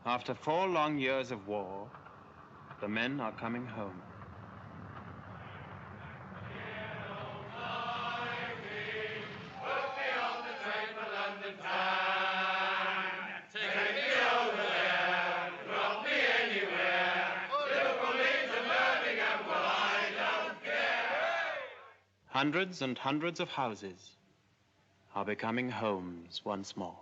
After 4 long years of war, the men are coming home. Hundreds and hundreds of houses are becoming homes once more.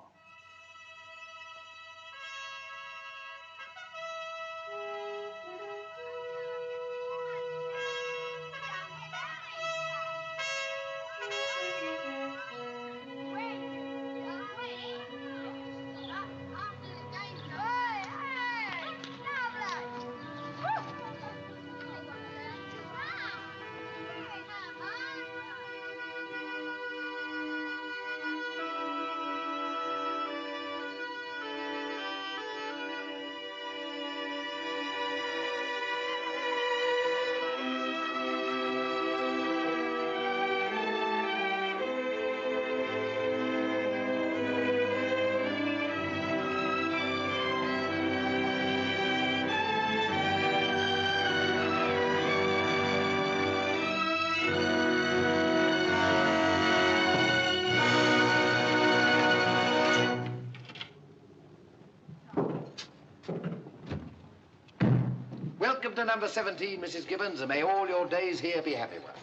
Welcome to number 17, Mrs. Gibbons, and may all your days here be happy ones.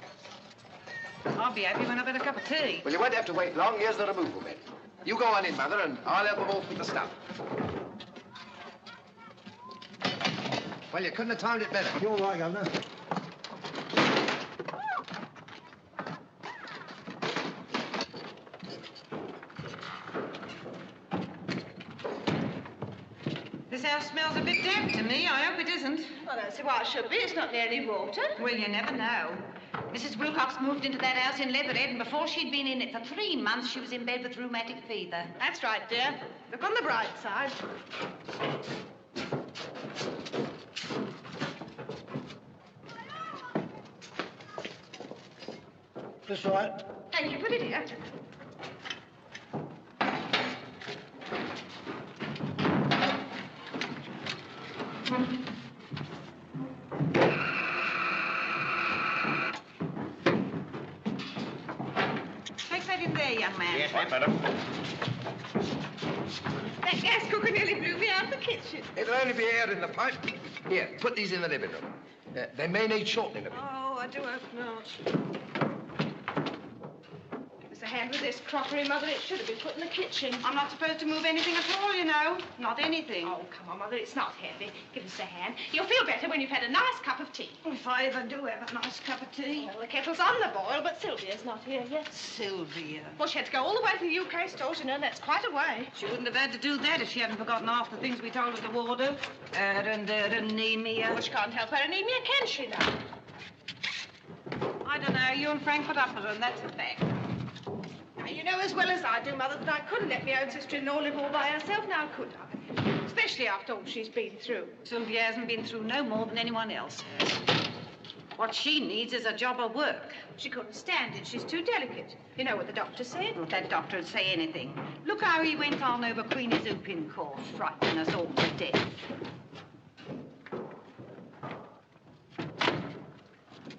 I'll be happy when I've had a cup of tea. Well, you won't have to wait long. Here's the removal bin. You go on in, Mother, and I'll help them off with the stuff. Well, you couldn't have timed it better. You're all right, Governor. This house smells a bit damp to me. I hope it isn't. I don't see why it should be. It's not near any water. Well, you never know. Mrs. Wilcox moved into that house in Leatherhead, and before she'd been in it for 3 months, she was in bed with rheumatic fever. That's right, dear. Look on the bright side. This right? Thank you, pretty dear. Take that in there, young man. Yes, madam. That gas cooker nearly blew me out of the kitchen. It'll only be air in the pipe. Here, put these in the living room. They may need shortening a bit. Oh, I do hope not. Give us a hand with this crockery, Mother. It should have been put in the kitchen. I'm not supposed to move anything at all, you know. Not anything. Oh, come on, Mother. It's not heavy. Give us a hand. You'll feel better when you've had a nice cup of tea. If I ever do have a nice cup of tea. Well, the kettle's on the boil, but Sylvia's not here yet. Sylvia. Well, she had to go all the way to the UK stores, you know. That's quite a way. She wouldn't have had to do that if she hadn't forgotten half the things we told her to order. Anemia. Well, she can't help her anemia, can she, now? I don't know. You and Frank put up with her, and that's a fact. Now, you know as well as I do, Mother, that I couldn't let my own sister-in-law live all by herself, now could I? Especially after all she's been through. Sylvia hasn't been through no more than anyone else has. What she needs is a job of work. She couldn't stand it. She's too delicate. You know what the doctor said? Well, that doctor would say anything. Look how he went on over Queenie's whooping cough, frightening us all to death.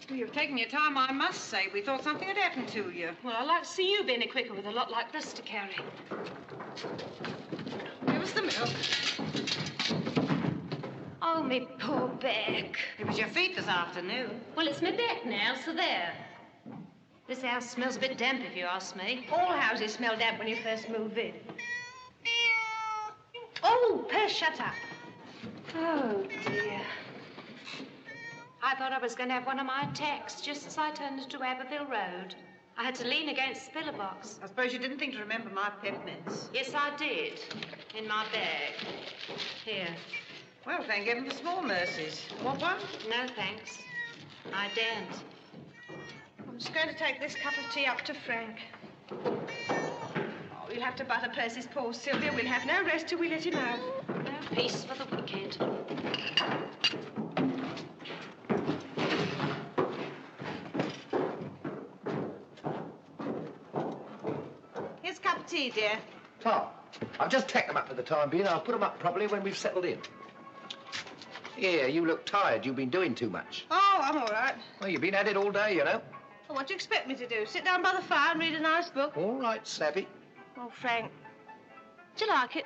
Well, you've taken your time, I must say. We thought something had happened to you. Well, I'd like to see you be any quicker with a lot like this to carry. Give us the milk. Oh, me poor back. It was your feet this afternoon. Well, it's my back now, so there. This house smells a bit damp, if you ask me. All houses smell damp when you first move in. Oh, Perth, shut up. Oh, dear. I thought I was going to have one of my attacks just as I turned into Aberville Road. I had to lean against the pillar box. I suppose you didn't think to remember my peppermints. Yes, I did. In my bag. Here. Well, thank heaven for small mercies. Want one? No, thanks. I daren't. I'm just going to take this cup of tea up to Frank. Oh, you'll have to butter Percy's poor Sylvia. We'll have no rest till we let him out. No peace for the wicked. Here's a cup of tea, dear. Tom, I've just tacked them up for the time being. I'll put them up properly when we've settled in. Here, you look tired. You've been doing too much. Oh, I'm all right. Well, you've been at it all day, you know. Well, what do you expect me to do? Sit down by the fire and read a nice book? All right, Snappy. Oh, Frank, do you like it?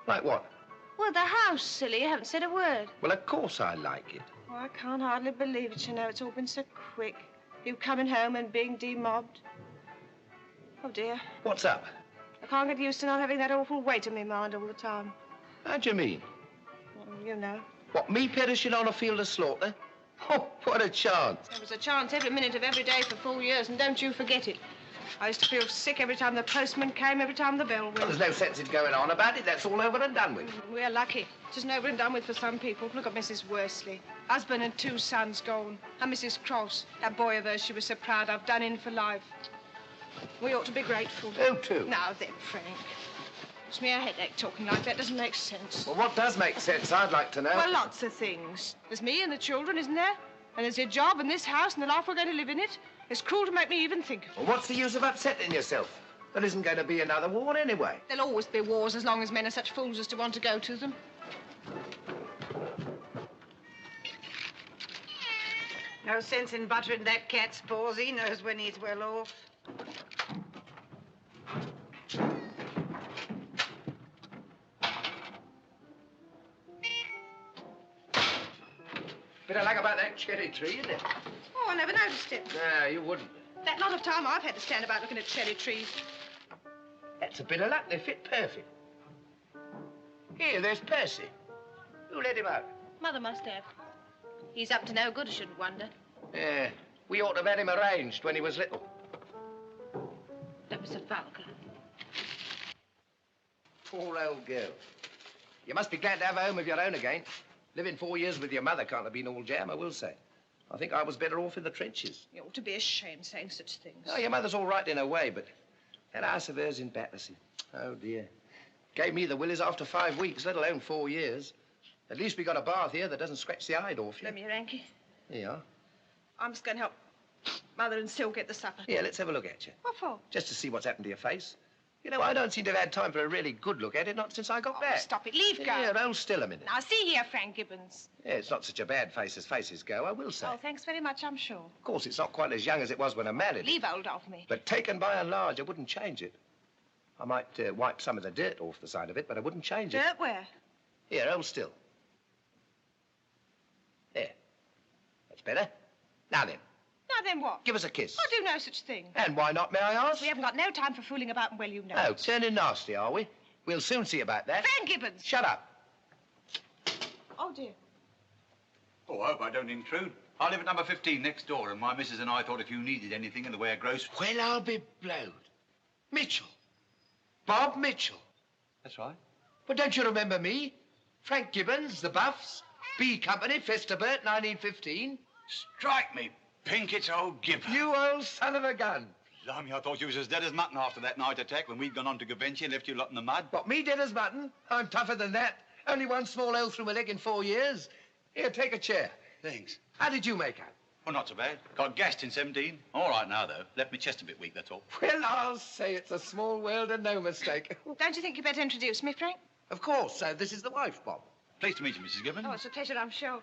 Like what? Well, the house, silly. You haven't said a word. Well, of course I like it. Oh, I can't hardly believe it, you know. It's all been so quick. You coming home and being demobbed. Oh, dear. What's up? I can't get used to not having that awful weight on my mind all the time. How do you mean? Well, you know. What, me perishing on a field of slaughter? Oh, what a chance. There was a chance every minute of every day for 4 years, and don't you forget it. I used to feel sick every time the postman came, every time the bell Well, rang. there's no sense in going on about it. That's all over and done with. We're lucky. It isn't over and done with for some people. Look at Mrs. Worsley. Husband and 2 sons gone. And Mrs. Cross, that boy of hers she was so proud of, done in for life. We ought to be grateful. Who to? Now then, Frank. It's me a headache talking like that. Doesn't make sense. Well, what does make sense, I'd like to know. Well, lots of things. There's me and the children, isn't there? And there's your job and this house and the life we're going to live in it. It's cruel to make me even think of it. Well, what's the use of upsetting yourself? There isn't going to be another war anyway. There'll always be wars as long as men are such fools as to want to go to them. No sense in buttering that cat's paws. He knows when he's well off. Bit of luck about that cherry tree, isn't it? Oh, I never noticed it. No, you wouldn't. That lot of time I've had to stand about looking at cherry trees. That's a bit of luck. They fit perfect. Here, there's Percy. Who let him out? Mother must have. He's up to no good, I shouldn't wonder. Yeah, we ought to have had him arranged when he was little. That was so vulgar. Poor old girl. You must be glad to have a home of your own again. Living 4 years with your mother can't have been all jam, I will say. I think I was better off in the trenches. You ought to be ashamed saying such things. Oh, your mother's all right in her way, but that house of hers in Battersea, oh, dear. Gave me the willies after 5 weeks, let alone 4 years. At least we got a bath here that doesn't scratch the hide off you. Let me, Ranky. Here you are. I'm just going to help Mother and Sil get the supper. Here, let's have a look at you. What for? Just to see what's happened to your face. You know, I don't seem to have had time for a really good look at it, not since I got back. Stop it. Leave go. Yeah, hold still a minute. Now, see here, Frank Gibbons. Yeah, it's not such a bad face as faces go, I will say. Oh, thanks very much, I'm sure. Of course, it's not quite as young as it was when I married it. Leave hold of me. But taken by and large, I wouldn't change it. I might wipe some of the dirt off the side of it, but I wouldn't change it. Dirt where? Here, hold still. There. That's better. Now then, Now then what? give us a kiss. I do no such thing. And why not, may I ask? We haven't got no time for fooling about, and well, you know. Oh, turning nasty, are we? We'll soon see about that. Frank Gibbons! Shut up. Oh, dear. Oh, I hope I don't intrude. I live at number 15 next door, and my missus and I thought if you needed anything in the way of groceries... Well, I'll be blowed. Mitchell. Bob Mitchell. That's right. Well, don't you remember me? Frank Gibbons, the Buffs, B Company, Festerbert, 1915. Strike me, pink, it's old Gibbons. You old son of a gun. Blimey, I thought you was as dead as mutton after that night attack when we'd gone on to Givenchy and left you lot in the mud. What, me dead as mutton? I'm tougher than that. Only one small hole through my leg in 4 years. Here, take a chair. Thanks. How did you make out? Well, not so bad. Got gassed in 17. All right now, though. Left me chest a bit weak, that's all. Well, I'll say it's a small world and no mistake. Don't you think you'd better introduce me, Frank? Of course, so this is the wife, Bob. Pleased to meet you, Mrs. Gibbons. Oh, it's a pleasure, I'm sure.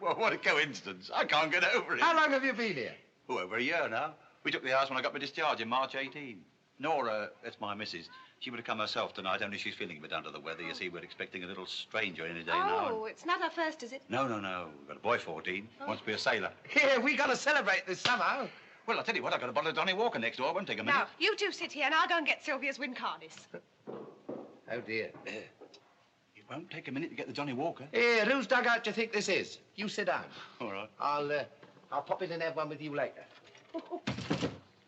Well, what a coincidence. I can't get over it. How long have you been here? Oh, over a year now. We took the house when I got my discharge in March 18. Nora, that's my missus, she would have come herself tonight, only she's feeling a bit under the weather. You see, we're expecting a little stranger any day now. Oh, it's not our first, is it? No. We've got a boy 14, wants to be a sailor. Here, we got to celebrate this somehow. Well, I'll tell you what, I've got a bottle of Donny Walker next door. It won't take a minute. Now, you two sit here and I'll go and get Sylvia's Wincardis. Oh, dear. It won't take a minute to get the Johnny Walker. Here, whose dugout do you think this is? You sit down. All right. I'll pop in and have one with you later.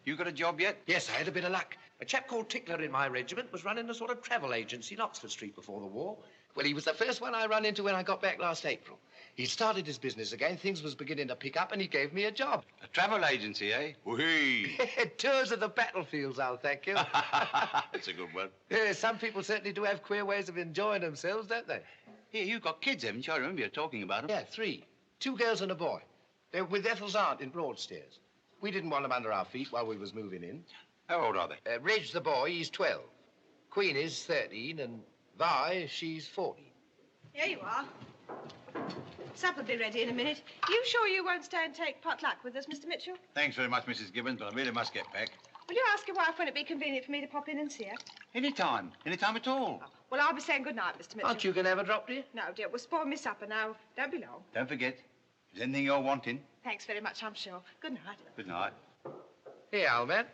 You got a job yet? Yes, I had a bit of luck. A chap called Tickler in my regiment was running a sort of travel agency in Oxford Street before the war. Well, he was the first one I run into when I got back last April. He started his business again, things was beginning to pick up, and he gave me a job. A travel agency, eh? Whee! Tours of the battlefields, I'll thank you. That's a good one. Yeah, some people certainly do have queer ways of enjoying themselves, don't they? Here, you've got kids, haven't you? I remember you talking about them. Yeah, 3. 2 girls and a boy. They're with Ethel's aunt in Broadstairs. We didn't want them under our feet while we was moving in. How old are they? Reg, the boy, he's 12. Queenie's 13 and Vi, she's 14. Here you are. Supper'll be ready in a minute. You sure you won't stay and take potluck with us, Mr. Mitchell? Thanks very much, Mrs. Gibbons, but I really must get back. Will you ask your wife when it'd be convenient for me to pop in and see her? Any time at all. Well, I'll be saying good night, Mr. Mitchell. Aren't you going to have a drop, dear? No, dear, we'll spoil me supper now. Don't be long. Don't forget, if there's anything you're wanting. Thanks very much, I'm sure. Good night. Good night. Here, old man.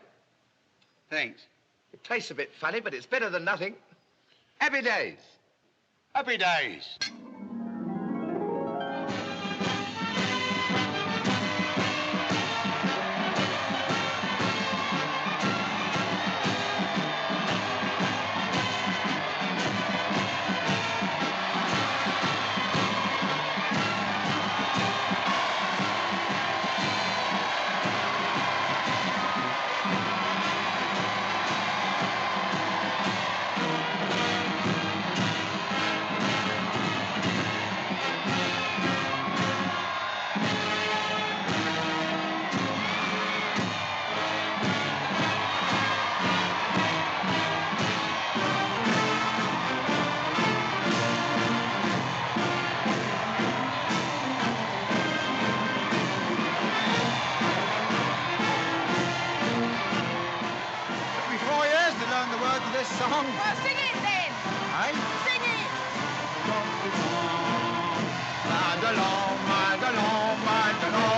Thanks. It tastes a bit funny, but it's better than nothing. Happy days. Happy days. This song. Well, sing it then. Aye? Sing it. Ride along, ride along, ride along.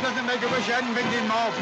Doesn't make a wish I hadn't been in mob.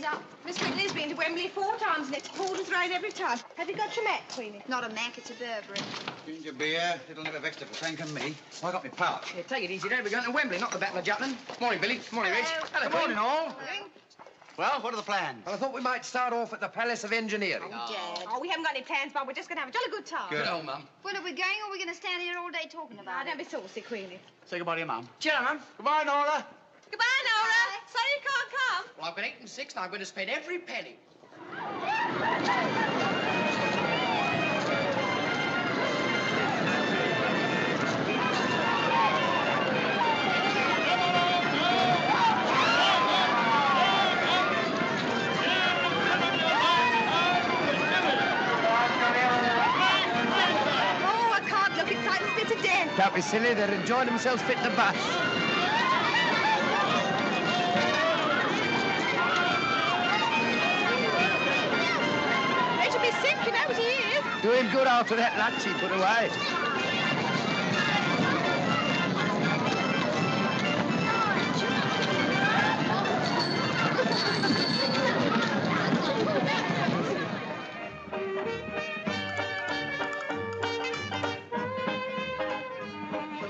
Up. Miss Whitley's been to Wembley 4 times and it's poured and rain every time. Have you got your Mac, Queenie? Not a Mac, it's a Burberry. Ginger beer, little nip of vegetable tank and me. I got my pouch. Yeah, take it easy, Dad. We're going to Wembley, not the Battle of Jutland. Morning, Billy. Morning, Rich. Good morning, all. Well, what are the plans? Well, I thought we might start off at the Palace of Engineering. Dad. Oh, we haven't got any plans, Bob. We're just going to have a jolly good time. Good. old Mum. Well, are we going or are we going to stand here all day talking about Don't it? be saucy, Queenie. Say goodbye to your mum. Cheer, Mum. Goodbye, Nora. Goodbye, Nora. Sorry you can't come. Well, I've been 8 and 6 and I'm going to spend every penny. Oh, I can't look. It frightens me to death. Don't be silly. They're enjoying themselves fit to bust. Be sick, you know what he is. Do him good after that lunch he put away.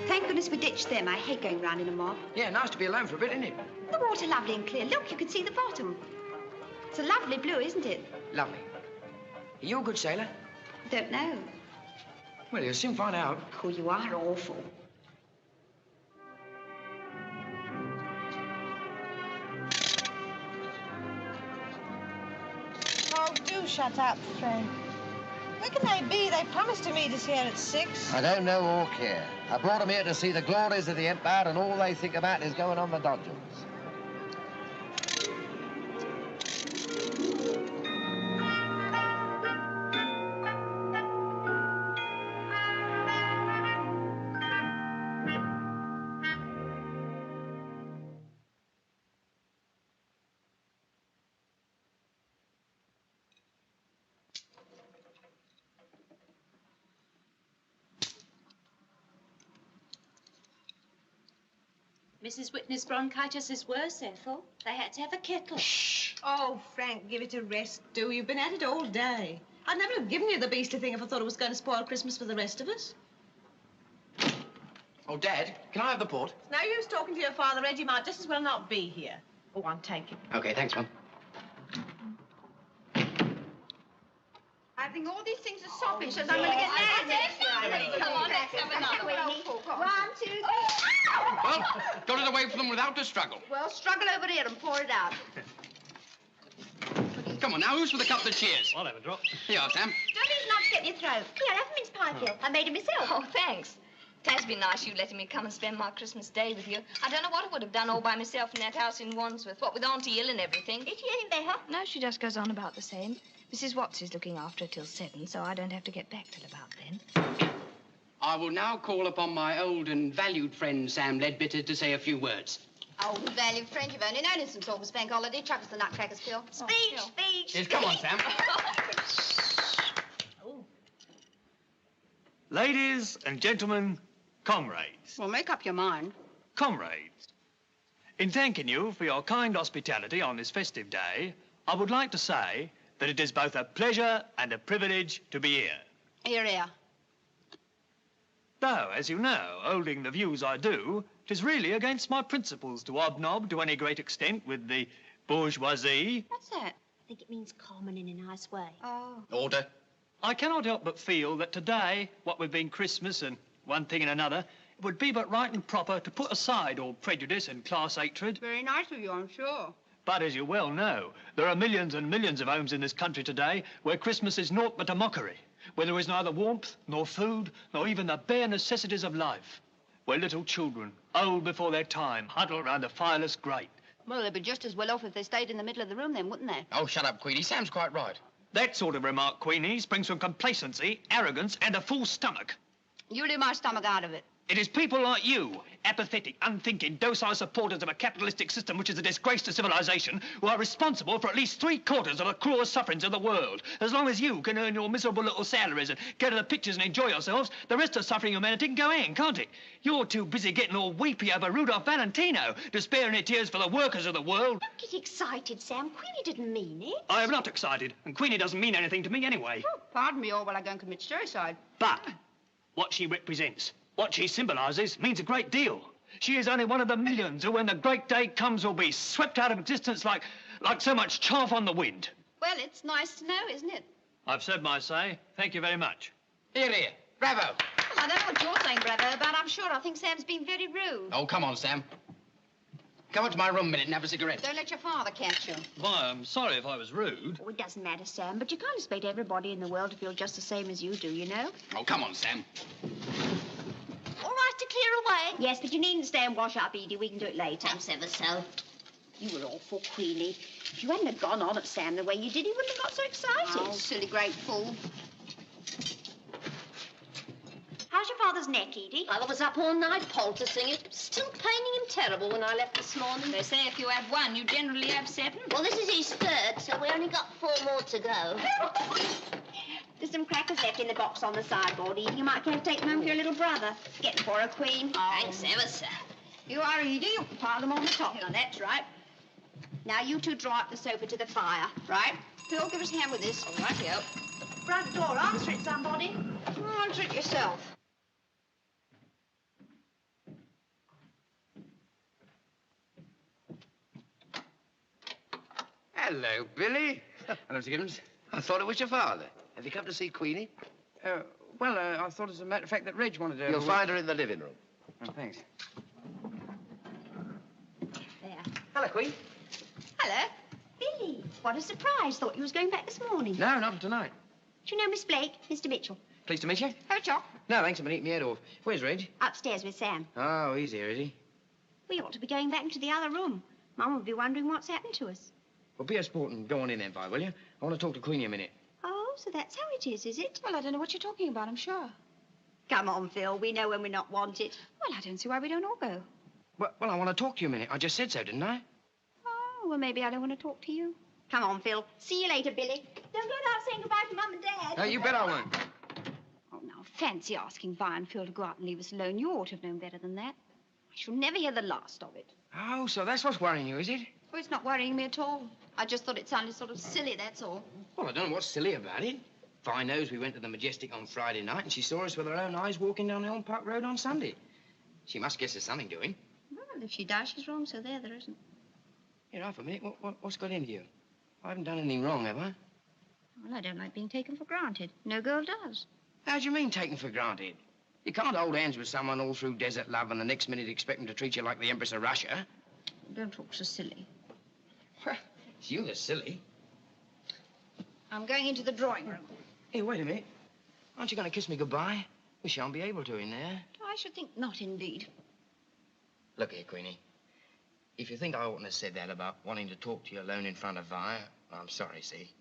Thank goodness we ditched them. I hate going round in a mob. Yeah, nice to be alone for a bit, isn't it? The water lovely and clear. Look, you can see the bottom. It's a lovely blue, isn't it? Lovely. Are you a good sailor? Don't know. Well, you'll soon find out. Oh, you are awful. Oh, do shut up, Frank. Where can they be? They promised to meet us here at 6. I don't know or care. I brought them here to see the glories of the Empire, and all they think about is going on the Dodgers. Mrs. Whitney's bronchitis is worse, Ethel. They had to have a kettle. Shh. Oh, Frank, give it a rest, do. You've been at it all day. I'd never have given you the beastly thing if I thought it was going to spoil Christmas for the rest of us. Oh, Dad, can I have the port? It's no use talking to your father, Reggie. Might just as well not be here. Oh, I'm taking. OK, thanks, Mum. I think all these things are soppish, and I'm going to get married. Come on, let's have another. 1, 2, 3. Well, got it away from them without a struggle. Well, struggle over here and pour it out. Come on, now, who's for the couple of cheers? I'll have a drop. Here you are, Sam. Don't lose not to get in your throat. Here, have a mince pie, Phil. I made it myself. Oh, thanks. It has been nice you letting me come and spend my Christmas day with you. I don't know what I would have done all by myself in that house in Wandsworth, what with Auntie ill and everything. Is she any better? No, she just goes on about the same. Mrs. Watts is looking after her till 7, so I don't have to get back till about then. I will now call upon my old and valued friend, Sam Leadbitter, to say a few words. Oh, valued friend, you've only known him since August Bank holiday. Chuck us the nutcrackers, Phil. Speech, speech. Yes, come on, Sam. Ladies and gentlemen, comrades. Well, make up your mind. Comrades, in thanking you for your kind hospitality on this festive day, I would like to say that it is both a pleasure and a privilege to be here. Here, here. Though, as you know, holding the views I do, it is really against my principles to hobnob to any great extent with the bourgeoisie. What's that? I think it means common in a nice way. Oh. Order. I cannot help but feel that today, what with being Christmas and one thing and another, it would be but right and proper to put aside all prejudice and class hatred. Very nice of you, I'm sure. But as you well know, there are millions and millions of homes in this country today where Christmas is naught but a mockery, where there is neither warmth, nor food, nor even the bare necessities of life, where little children, old before their time, huddle round a fireless grate. Well, they'd be just as well off if they stayed in the middle of the room then, wouldn't they? Oh, shut up, Queenie. Sam's quite right. That sort of remark, Queenie, springs from complacency, arrogance, and a full stomach. You leave my stomach out of it. It is people like you, apathetic, unthinking, docile supporters of a capitalistic system which is a disgrace to civilization, who are responsible for at least 3/4 of the cruelest sufferings of the world. As long as you can earn your miserable little salaries and go to the pictures and enjoy yourselves, the rest of suffering humanity can go in, can't it? You're too busy getting all weepy over Rudolph Valentino to spare any tears for the workers of the world. Don't get excited, Sam. Queenie didn't mean it. I am not excited, and Queenie doesn't mean anything to me anyway. Oh, pardon me, or will I go and commit suicide? But what she represents, what she symbolises, means a great deal. She is only one of the millions who, when the great day comes, will be swept out of existence like so much chaff on the wind. Well, it's nice to know, isn't it? I've said my say. Thank you very much. Here, here. Bravo. Well, I don't know what you're saying, brother, but I'm sure I think Sam's been very rude. Oh, come on, Sam. Come up to my room a minute and have a cigarette. Don't let your father catch you. Why, I'm sorry if I was rude. Oh, it doesn't matter, Sam, but you can't expect everybody in the world to feel just the same as you do, you know? Oh, come on, Sam. All right to clear away? Yes, but you needn't stay and wash up, Edie. We can do it later. Thanks ever so. You were awful, Queenie. If you hadn't have gone on at Sam the way you did, he wouldn't have got so excited. Oh, silly great fool. How's your father's neck, Edie? I was up all night poulticing it. Still paining him terrible when I left this morning. They say if you have 1, you generally have 7. Well, this is his 3rd, so we only got 4 more to go. There's some crackers left in the box on the sideboard, Edie. You might care to take them home for your little brother. Get them for her, Queen. Thanks ever so. You are, Edie. You can pile them on the top. Yeah, that's right. Now, you two draw up the sofa to the fire, right? Phil, give us a hand with this. All right, yo. Front door, answer it, somebody. Answer it yourself. Hello, Billy. Hello, Mr. Gibbons. I thought it was your father. Have you come to see Queenie? Well, I thought, as a matter of fact, that Reg wanted to... You'll find her in the living room. Oh, thanks. There. Hello, Queen. Hello. Billy, what a surprise. Thought you was going back this morning. No, not tonight. Do you know Miss Blake, Mr. Mitchell? Pleased to meet you. Have a chop. No, thanks. I've been eating my head off. Where's Reg? Upstairs with Sam. Oh, he's here, is he? We ought to be going back into the other room. Mum will be wondering what's happened to us. Well, be a sport and go on in then, Vi, will you? I want to talk to Queenie a minute. Oh, so that's how it is it? Well, I don't know what you're talking about, I'm sure. Come on, Phil. We know when we're not wanted. Well, I don't see why we don't all go. Well, I want to talk to you a minute. I just said so, didn't I? Oh, well, maybe I don't want to talk to you. Come on, Phil. See you later, Billy. Don't go without saying goodbye to Mum and Dad. No, you bet I won't. Oh, now, fancy asking Vi and Phil to go out and leave us alone. You ought to have known better than that. I shall never hear the last of it. Oh, so that's what's worrying you, is it? Oh, it's not worrying me at all. I just thought it sounded sort of silly, that's all. Well, I don't know what's silly about it. Vi knows we went to the Majestic on Friday night, and she saw us with her own eyes walking down Elm Park Road on Sunday. She must guess there's something doing. Well, if she does, she's wrong, so there isn't. Here, now, for a minute. What's got into you? I haven't done anything wrong, have I? Well, I don't like being taken for granted. No girl does. How do you mean, taken for granted? You can't hold hands with someone all through desert love and the next minute expect them to treat you like the Empress of Russia. Don't talk so silly. Well, it's you that's silly. I'm going into the drawing room. Hey, wait a minute. Aren't you going to kiss me goodbye? We shan't be able to in there. I should think not, indeed. Look here, Queenie. If you think I oughtn't have said that about wanting to talk to you alone in front of Vi, I'm sorry, see?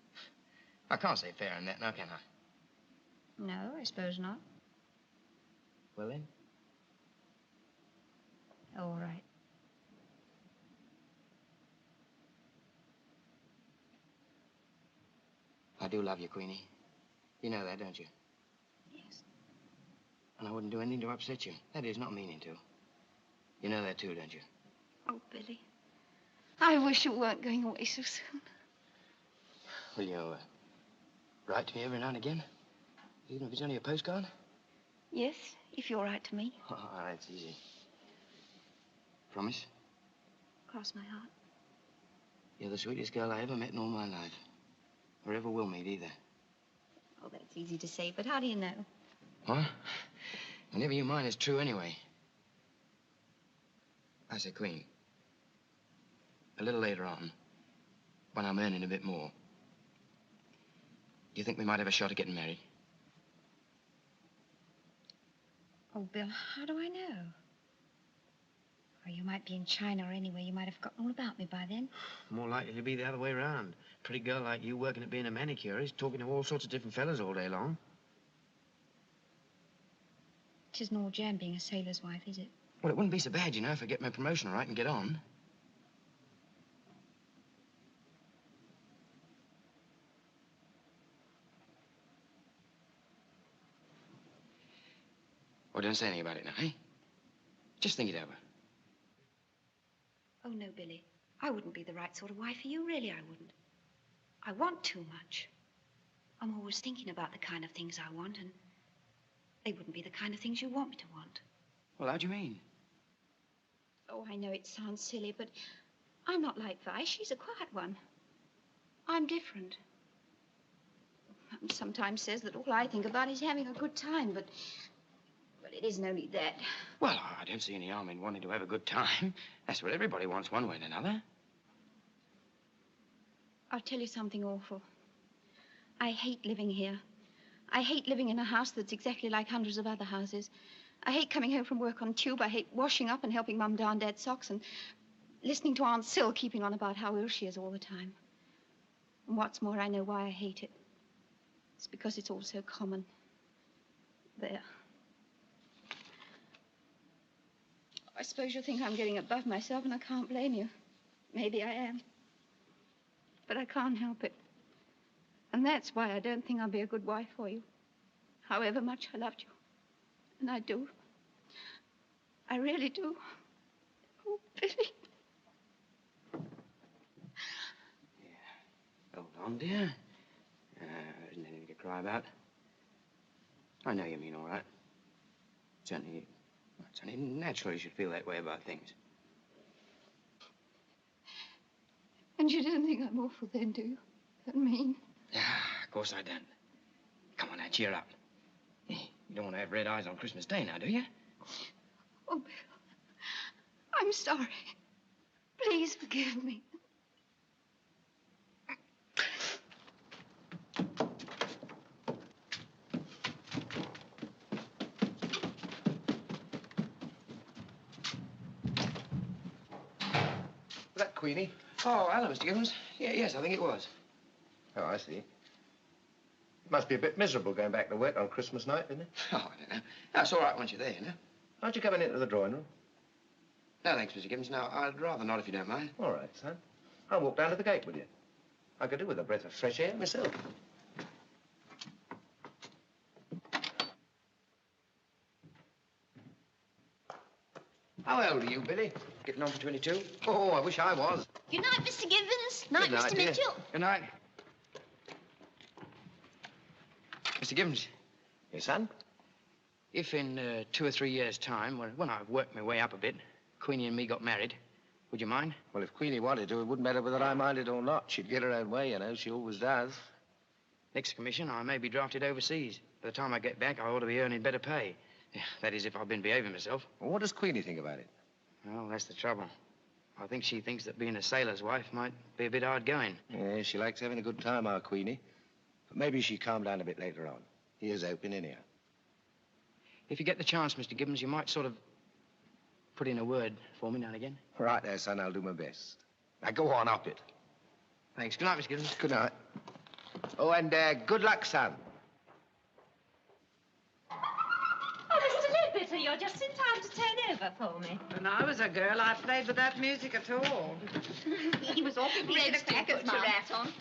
I can't say fair on that now, can I? No, I suppose not. Well, then? All right. I do love you, Queenie. You know that, don't you? Yes. And I wouldn't do anything to upset you. That is, not meaning to. You know that too, don't you? Oh, Billy. I wish you weren't going away so soon. Will you write to me every now and again? Even if it's only a postcard? Yes, if you're right to me. Oh, that's easy. Promise? Cross my heart. You're the sweetest girl I ever met in all my life. Or ever will meet, either. Oh, that's easy to say, but how do you know? What? Whenever you mind, it's true anyway. I say, Queen, a little later on, when I'm earning a bit more, do you think we might have a shot at getting married? Oh, Bill, how do I know? Or you might be in China or anywhere. You might have forgotten all about me by then. More likely to be the other way around. Pretty girl like you working at being a manicurist, talking to all sorts of different fellas all day long. It isn't all jam being a sailor's wife, is it? Well, it wouldn't be so bad, you know, if I get my promotion right and get on. Well, don't say anything about it now, eh? Just think it over. Oh, no, Billy. I wouldn't be the right sort of wife for you, really, I wouldn't. I want too much. I'm always thinking about the kind of things I want, and they wouldn't be the kind of things you want me to want. Well, how do you mean? Oh, I know it sounds silly, but I'm not like Vi. She's a quiet one. I'm different. Mum sometimes says that all I think about is having a good time, but it isn't only that. Well, I don't see any harm in wanting to have a good time. That's what everybody wants one way or another. I'll tell you something awful. I hate living here. I hate living in a house that's exactly like hundreds of other houses. I hate coming home from work on tube. I hate washing up and helping Mum darn Dad's socks and listening to Aunt Sil keeping on about how ill she is all the time. And what's more, I know why I hate it. It's because it's all so common. There. I suppose you think I'm getting above myself, and I can't blame you. Maybe I am. But I can't help it. And that's why I don't think I'll be a good wife for you. However much I loved you. And I do. I really do. Oh, Billy. Yeah. Hold on, dear. There isn't anything to cry about. I know you mean all right. It's only natural you should feel that way about things. And you don't think I'm awful then, do you? That mean? Yeah, of course I don't. Come on now, cheer up. Hey. You don't want to have red eyes on Christmas Day now, do you? Oh, Bill, I'm sorry. Please forgive me. Was that Queenie? Oh, hello, Mr. Gibbons. Yeah, yes, I think it was. Oh, I see. It must be a bit miserable going back to work on Christmas night, isn't it? Oh, I don't know. That's all right once you're there, you know. Aren't you coming into the drawing room? No, thanks, Mr. Gibbons. No, I'd rather not if you don't mind. All right, son. I'll walk down to the gate with you. I could do with a breath of fresh air myself. How old are you, Billy? Getting on for 22. Oh, I wish I was. Good night, Mr. Gibbons. Night, Good night, Mr. dear. Mitchell. Good night. Mr. Gibbons, Yes, son? if in 2 or 3 years' time, when I've worked my way up a bit, Queenie and me got married, would you mind? Well, if Queenie wanted to, it wouldn't matter whether I minded or not. She'd get her own way, you know. She always does. Next commission, I may be drafted overseas. By the time I get back, I ought to be earning better pay. Yeah, that is, if I've been behaving myself. Well, what does Queenie think about it? Well, that's the trouble. I think she thinks that being a sailor's wife might be a bit hard going. Yeah, she likes having a good time, our Queenie. But maybe she'd calm down a bit later on. He is open anyhow. If you get the chance, Mr. Gibbons, you might sort of put in a word for me now and again. Right there, son. I'll do my best. Now, go on, up it. Thanks. Good night, Mr. Gibbons. Good night. Oh, and good luck, son. Oh, Mr. Ledbetter, you're just in time to turn over for me. When I was a girl, I played without music at all. He was awfully pleased to put your rat on.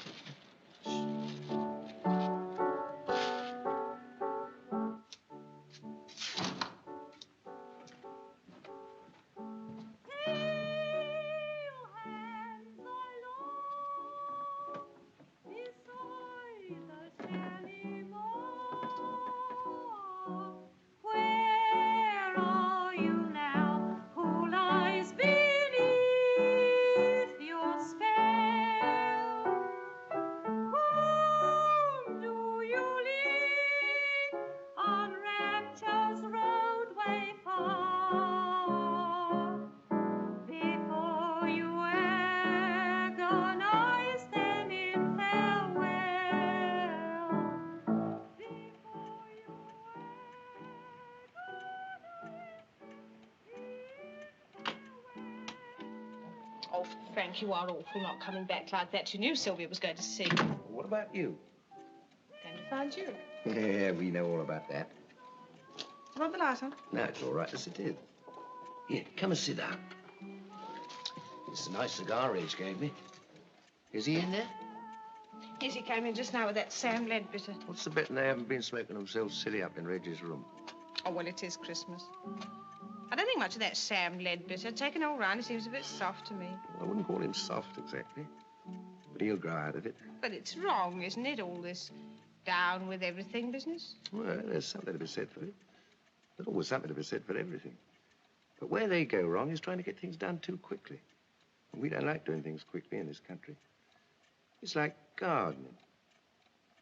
Oh, Frank, you are awful not coming back like that. You knew Sylvia was going to see you. What about you? Going to find you. Yeah, we know all about that. Want the light on? No, it's all right as it is. Here, come and sit down. It's a nice cigar Reg gave me. Is he in there? Yes, he came in just now with that Sam Ledbetter. What's the betting they haven't been smoking themselves silly up in Reg's room? Oh, well, it is Christmas. I don't think much of that Sam Ledbetter. Taken all round, he seems a bit soft to me. I wouldn't call him soft exactly, but he'll grow out of it. But it's wrong, isn't it, all this down with everything business? Well, there's something to be said for it. There's always something to be said for everything. But where they go wrong is trying to get things done too quickly. And we don't like doing things quickly in this country. It's like gardening.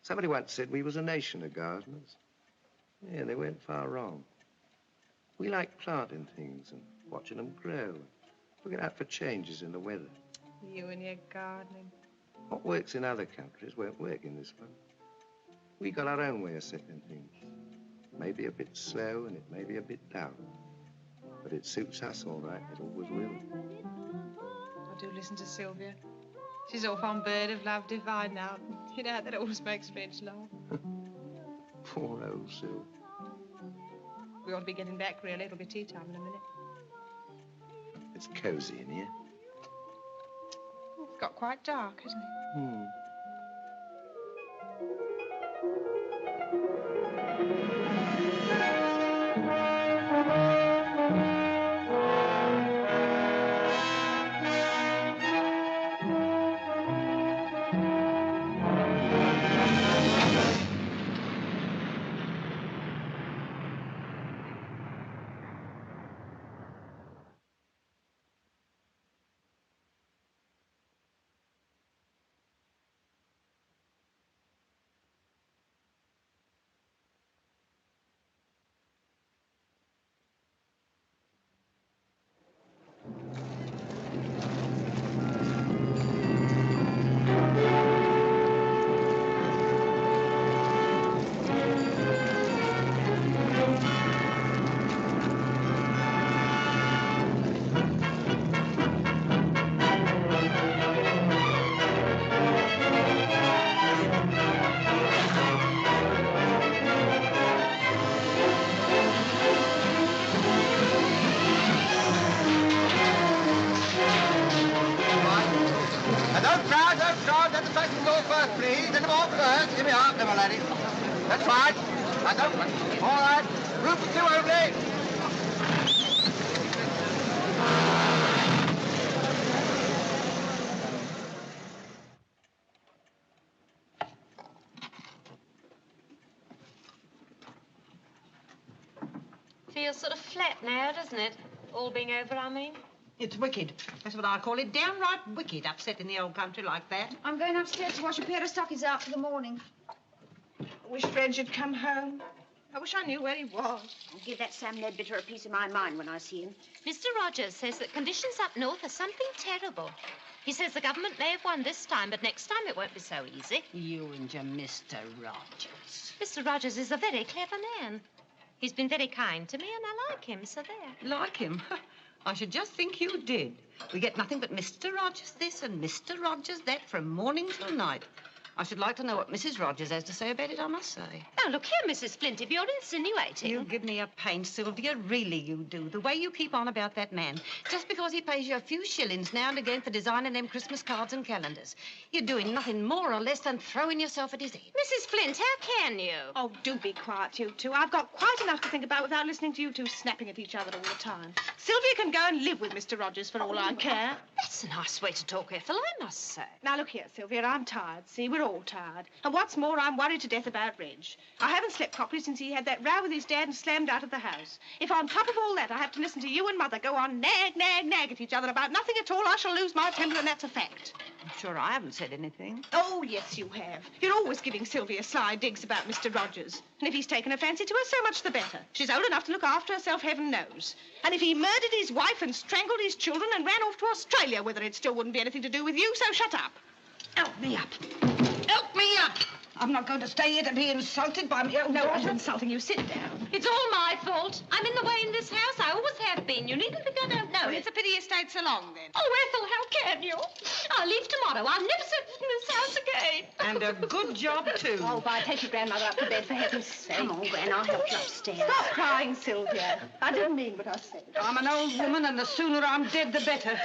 Somebody once said we was a nation of gardeners. Yeah, they went far wrong. We like planting things and watching them grow, and looking out for changes in the weather. You and your gardening. What works in other countries won't work in this one. We got our own way of setting things. It may be a bit slow and it may be a bit down, but it suits us all right. It always will. I do listen to Sylvia. She's off on Bird of Love Divine now. You know, that always makes Reg laugh. Poor old Syl. We ought to be getting back, really. It'll be tea time in a minute. It's cozy in here. It's got quite dark, hasn't it? Hmm. first, please. In the vault first. Give me half, my lady. That's right. That's open. All right. Room for two only. Feels sort of flat now, doesn't it? All being over, I mean. It's wicked. That's what I call it. Downright wicked, upsetting the old country like that. I'm going upstairs to wash a pair of stockings out for the morning. I wish Reg had come home. I wish I knew where he was. I'll give that Sam Ledbetter a piece of my mind when I see him. Mr. Rogers says that conditions up north are something terrible. He says the government may have won this time, but next time it won't be so easy. You and your Mr. Rogers. Mr. Rogers is a very clever man. He's been very kind to me, and I like him, so there. Like him? I should just think you did. We get nothing but Mr. Rogers this and Mr. Rogers that from morning till night. I should like to know what Mrs. Rogers has to say about it, I must say. Now, look here, Mrs. Flint, if you're insinuating... You give me a pain, Sylvia. Really, you do. The way you keep on about that man. Just because he pays you a few shillings now and again for designing them Christmas cards and calendars. You're doing nothing more or less than throwing yourself at his head. Mrs. Flint, how can you? Oh, do be quiet, you two. I've got quite enough to think about without listening to you two snapping at each other all the time. Sylvia can go and live with Mr. Rogers for all I care. That's a nice way to talk, Ethel, I must say. Now, look here, Sylvia, I'm tired. See, we're all tired. And what's more, I'm worried to death about Reg. I haven't slept properly since he had that row with his dad and slammed out of the house. If on top of all that I have to listen to you and Mother go on nag at each other about nothing at all, I shall lose my temper, and that's a fact. I'm sure I haven't said anything. Oh, yes, you have. You're always giving Sylvia sly digs about Mr. Rogers. And if he's taken a fancy to her, so much the better. She's old enough to look after herself, heaven knows. And if he murdered his wife and strangled his children and ran off to Australia with her, it still wouldn't be anything to do with you, so shut up. Help me up. Help me up. I'm not going to stay here to be insulted by me. Oh, no, I'm insulting you. Sit down. It's all my fault. I'm in the way in this house. I always have been. You needn't think I don't know it. It's a pity you stayed so long, then. Oh, Ethel, how can you? I'll leave tomorrow. I'll never set foot in this house again. And a good job, too. Oh, bye. Take your grandmother up to bed, for heaven's sake. Come on, Gran, I'll help you upstairs. Stop crying, Sylvia. I didn't mean what I said. I'm an old woman, and the sooner I'm dead, the better.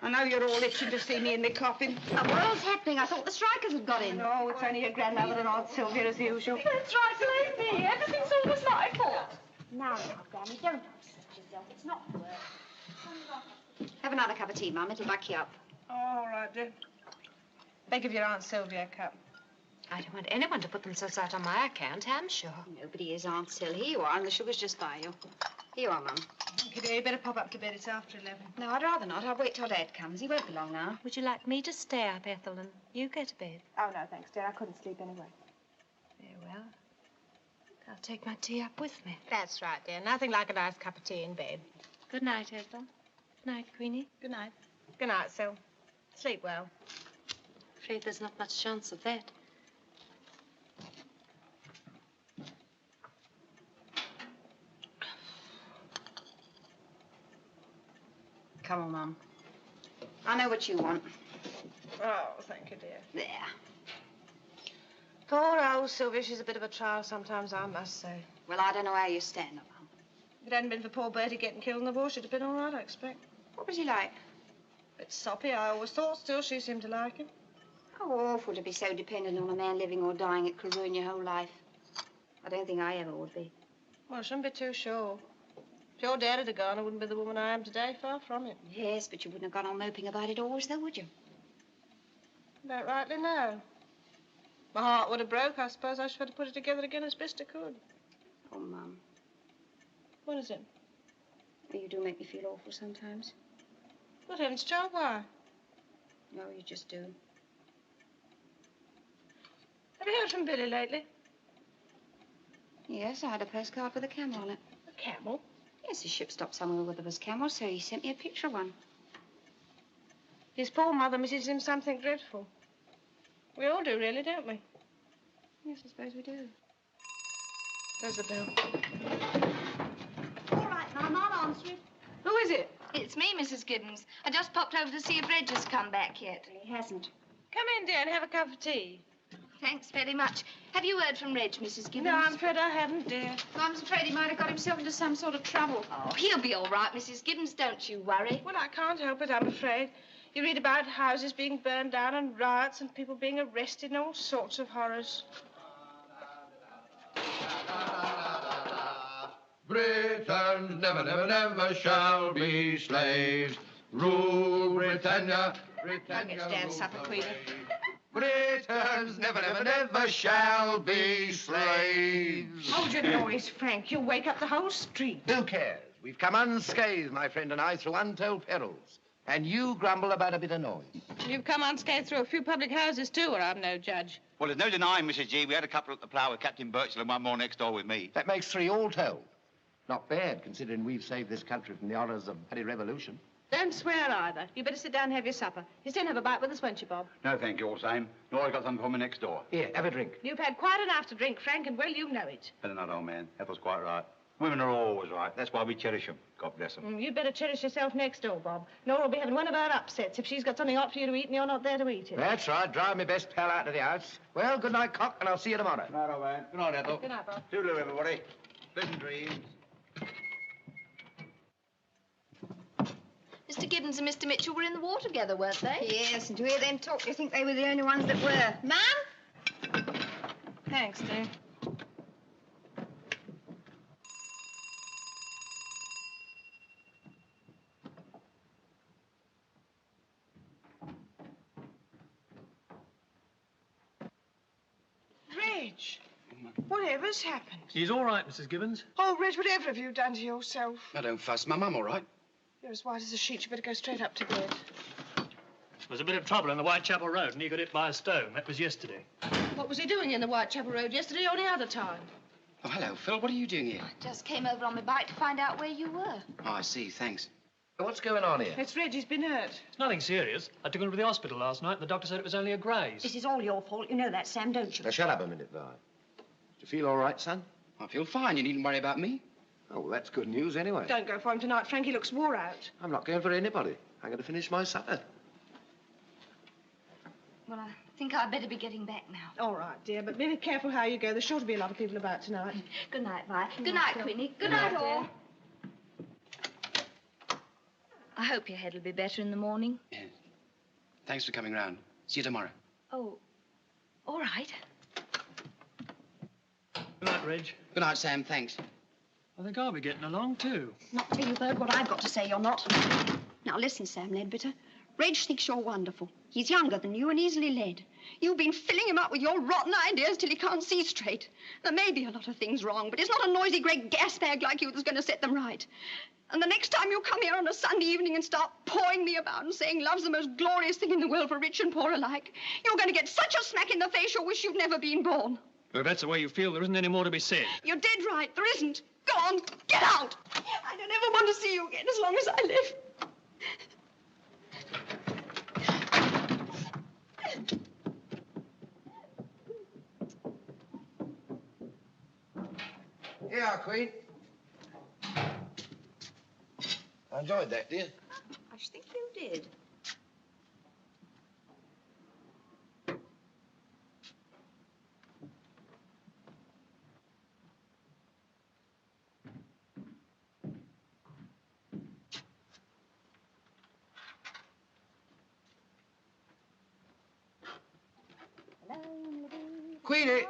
I know you're all itching to see me in my coffin. What all's happening? I thought the strikers had got in. No, it's only your grandmother and Aunt Sylvia as usual. That's right, blame me. Everything's always my fault. Now, Granny, don't upset yourself. It's not work. Have another cup of tea, Mum. It'll back you up. All right, dear. Beg of your Aunt Sylvia a cup. I don't want anyone to put themselves out on my account, I'm sure. Nobody is, Aunt Syl. Here you are, and the sugar's just by you. Here you are, Mum. Okay, dear, you better pop up to bed. It's after 11. No, I'd rather not. I'll wait till Dad comes. He won't be long now. Would you like me to stay up, Ethel, and you go to bed? Oh, no, thanks, dear. I couldn't sleep anyway. Very well. I'll take my tea up with me. That's right, dear. Nothing like a nice cup of tea in bed. Good night, Ethel. Good night, Queenie. Good night. Good night, Syl. Sleep well. Afraid there's not much chance of that. Come on, Mum. I know what you want. Oh, thank you, dear. There. Poor old Sylvia. She's a bit of a trial sometimes, I must say. Well, I don't know how you stand, Mum. If it hadn't been for poor Bertie getting killed in the war, she'd have been all right, I expect. What was he like? A bit soppy, I always thought. Still, she seemed to like him. How awful to be so dependent on a man living or dying. It could ruin your whole life. I don't think I ever would be. Well, I shouldn't be too sure. If your dad had gone, I wouldn't be the woman I am today. Far from it. Yes, but you wouldn't have gone on moping about it always, though, would you? About rightly, no. My heart would have broke. I suppose I should have put it together again as best I could. Oh, Mum. What is it? Well, you do make me feel awful sometimes. Good heavens, Joe, why? No, you just do. Have you heard from Billy lately? Yes, I had a postcard with a camel on it. A camel? Yes, his ship stopped somewhere where there was camels, so he sent me a picture of one. His poor mother misses him something dreadful. We all do, really, don't we? Yes, I suppose we do. There's the bell. All right, Mum, I'll answer it. Who is it? It's me, Mrs. Gibbons. I just popped over to see if Reg has come back yet. He hasn't. Come in, dear, and have a cup of tea. Thanks very much. Have you heard from Reg, Mrs. Gibbons? No, I'm afraid I haven't, dear. I'm afraid he might have got himself into some sort of trouble. Oh, he'll be all right, Mrs. Gibbons. Don't you worry. Well, I can't help it, I'm afraid. You read about houses being burned down and riots and people being arrested and all sorts of horrors. Britons never, never, never shall be slaves. Rule Britannia, Britannia. Get Dad's supper, Queenie. Britons never, never, never shall be slaves. Hold your noise, Frank. You'll wake up the whole street. Who cares? We've come unscathed, my friend and I, through untold perils. And you grumble about a bit of noise. You've come unscathed through a few public houses, too, or I'm no judge. Well, there's no denying, Mrs. G, we had a couple at the Plough with Captain Birchall and one more next door with me. That makes 3 all told. Not bad, considering we've saved this country from the horrors of bloody revolution. Don't swear either. You better sit down and have your supper. You still have a bite with us, won't you, Bob? No, thank you, all same. Nora's got something for me next door. Here, have a drink. You've had quite enough to drink, Frank, and well, you know it. Better not, old man. Ethel's quite right. Women are always right. That's why we cherish them. God bless them. You'd better cherish yourself next door, Bob. Nora will be having one of her upsets if she's got something hot for you to eat and you're not there to eat it. That's right. Drive my best pal out of the house. Well, good night, Cock, and I'll see you tomorrow. Good night, old man. Good night, Ethel. Good night, Bob. Toodaloo, everybody. Pleasant dreams. Mr. Gibbons and Mr. Mitchell were in the war together, weren't they? Yes, and to hear them talk, you think they were the only ones that were. Ma'am? Thanks, dear. Reg, whatever's happened? He's all right, Mrs. Gibbons. Oh, Reg, whatever have you done to yourself? Now, don't fuss. My mum all right? You're as white as a sheet. You better go straight up to bed. There's a bit of trouble on the Whitechapel Road, and he got hit by a stone. That was yesterday. What was he doing in the Whitechapel Road yesterday or any other time? Oh, hello, Phil. What are you doing here? Just came over on my bike to find out where you were. Oh, I see. Thanks. What's going on here? It's Reg. He's been hurt. It's nothing serious. I took him to the hospital last night, and the doctor said it was only a graze. This is all your fault. You know that, Sam, don't you? Now, shut up a minute, Vi. Do you feel all right, son? I feel fine. You needn't worry about me. Oh, well, that's good news anyway. Don't go for him tonight, Frank. He looks wore out. I'm not going for anybody. I'm going to finish my supper. Well, I think I'd better be getting back now. All right, dear, but be careful how you go. There's sure to be a lot of people about tonight. Good night, Vi. Good night, Queenie. Good night, all. I hope your head will be better in the morning. Yeah. Thanks for coming round. See you tomorrow. Oh, all right. Good night, Reg. Good night, Sam. Thanks. I think I'll be getting along, too. Not till you've heard what I've got to say, you're not. Now, listen, Sam Leadbitter. Reg thinks you're wonderful. He's younger than you and easily led. You've been filling him up with your rotten ideas till he can't see straight. There may be a lot of things wrong, but it's not a noisy great gas bag like you that's going to set them right. And the next time you come here on a Sunday evening and start pawing me about and saying love's the most glorious thing in the world for rich and poor alike, you're going to get such a smack in the face you'll wish you'd never been born. Well, if that's the way you feel, there isn't any more to be said. You're dead right. There isn't. Go on. Get out. I don't ever want to see you again as long as I live. Here you are, Queen. I enjoyed that, dear. I should think you did. Queenie,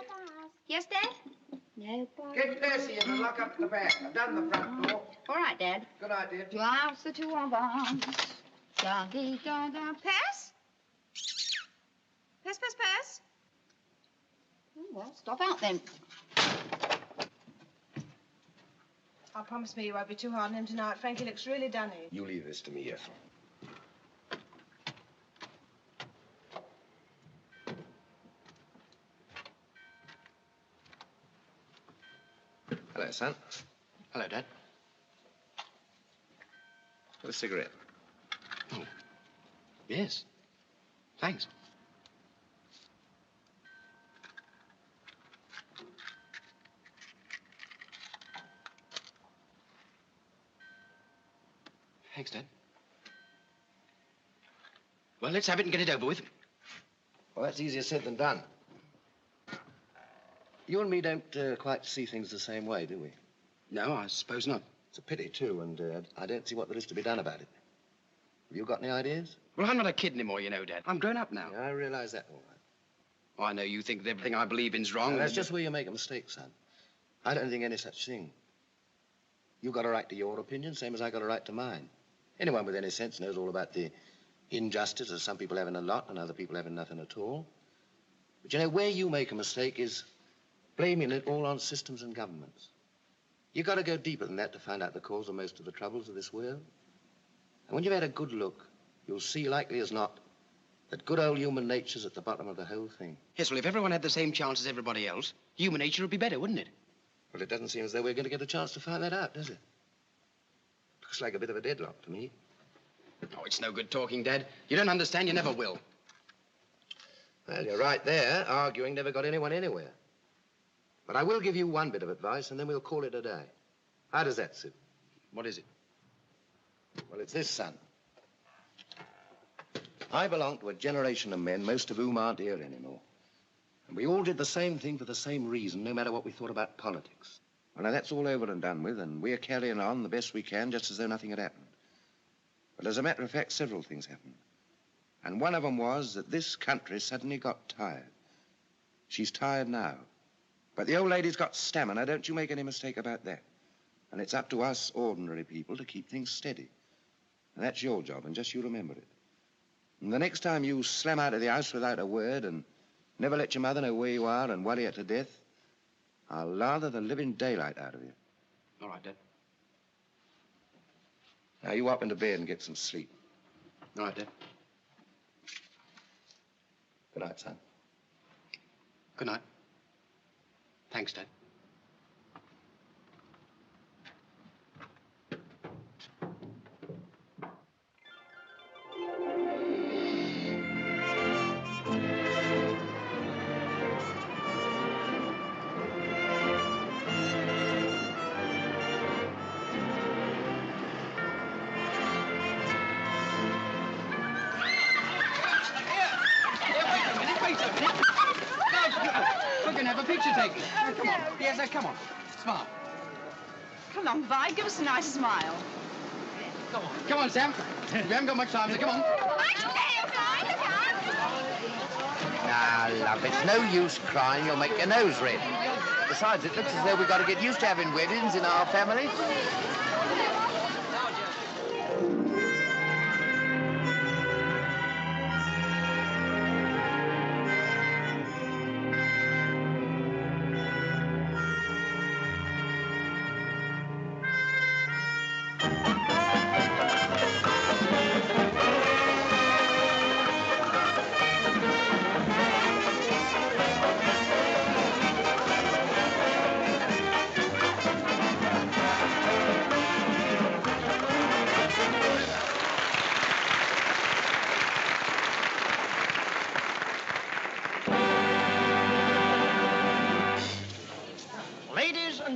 Yes, Dad? No problem. get Percy in and lock up the back. I've done the front door. All right, Dad. Good night, dear. Drives the two of us. Da-dee-da-da. Pass? Pass, pass, pass. Oh, well, stop out then. Oh, promise me you won't be too hard on him tonight. Frankie looks really dunny. You leave this to me, Ethel. Hello, son. Hello, Dad. Got a cigarette? Oh. Yes. Thanks. Thanks, Dad. Well, let's have it and get it over with. Well, that's easier said than done. You and me don't quite see things the same way, do we? No, I suppose not. It's a pity, too, and I don't see what there is to be done about it. Have you got any ideas? Well, I'm not a kid anymore, you know, Dad. I'm grown up now. Yeah, I realize that all right. Oh, I know you think that everything I believe in's wrong. Now, that's just where you make a mistake, son. I don't think any such thing. You've got a right to your opinion, same as I got a right to mine. Anyone with any sense knows all about the injustice of some people having a lot and other people having nothing at all. But, you know, where you make a mistake is blaming it all on systems and governments. You've got to go deeper than that to find out the cause of most of the troubles of this world. And when you've had a good look, you'll see, likely as not, that good old human nature's at the bottom of the whole thing. Yes, well, if everyone had the same chance as everybody else, human nature would be better, wouldn't it? Well, it doesn't seem as though we're going to get a chance to find that out, does it? Looks like a bit of a deadlock to me. Oh, it's no good talking, Dad. You don't understand, you never will. Well, you're right there. Arguing never got anyone anywhere. But I will give you one bit of advice, and then we'll call it a day. How does that suit? What is it? Well, it's this, son. I belong to a generation of men, most of whom aren't here anymore. And we all did the same thing for the same reason, no matter what we thought about politics. Well, now, that's all over and done with, and we're carrying on the best we can, just as though nothing had happened. But as a matter of fact, several things happened. And one of them was that this country suddenly got tired. She's tired now. But the old lady's got stamina, don't you make any mistake about that. And it's up to us ordinary people to keep things steady. And that's your job, and just you remember it. And the next time you slam out of the house without a word and never let your mother know where you are and worry her to death, I'll lather the living daylight out of you. All right, Dad. Now, you up into bed and get some sleep. All right, Dad. Good night, son. Good night. Thanks, Dad. Come on. Yes, come on. Smile. Come on, Vi, give us a nice smile. Come on. Come on, Sam. We haven't got much time, so come on. Now, love, it's no use crying. You'll make your nose red. Besides, it looks as though we've got to get used to having weddings in our family.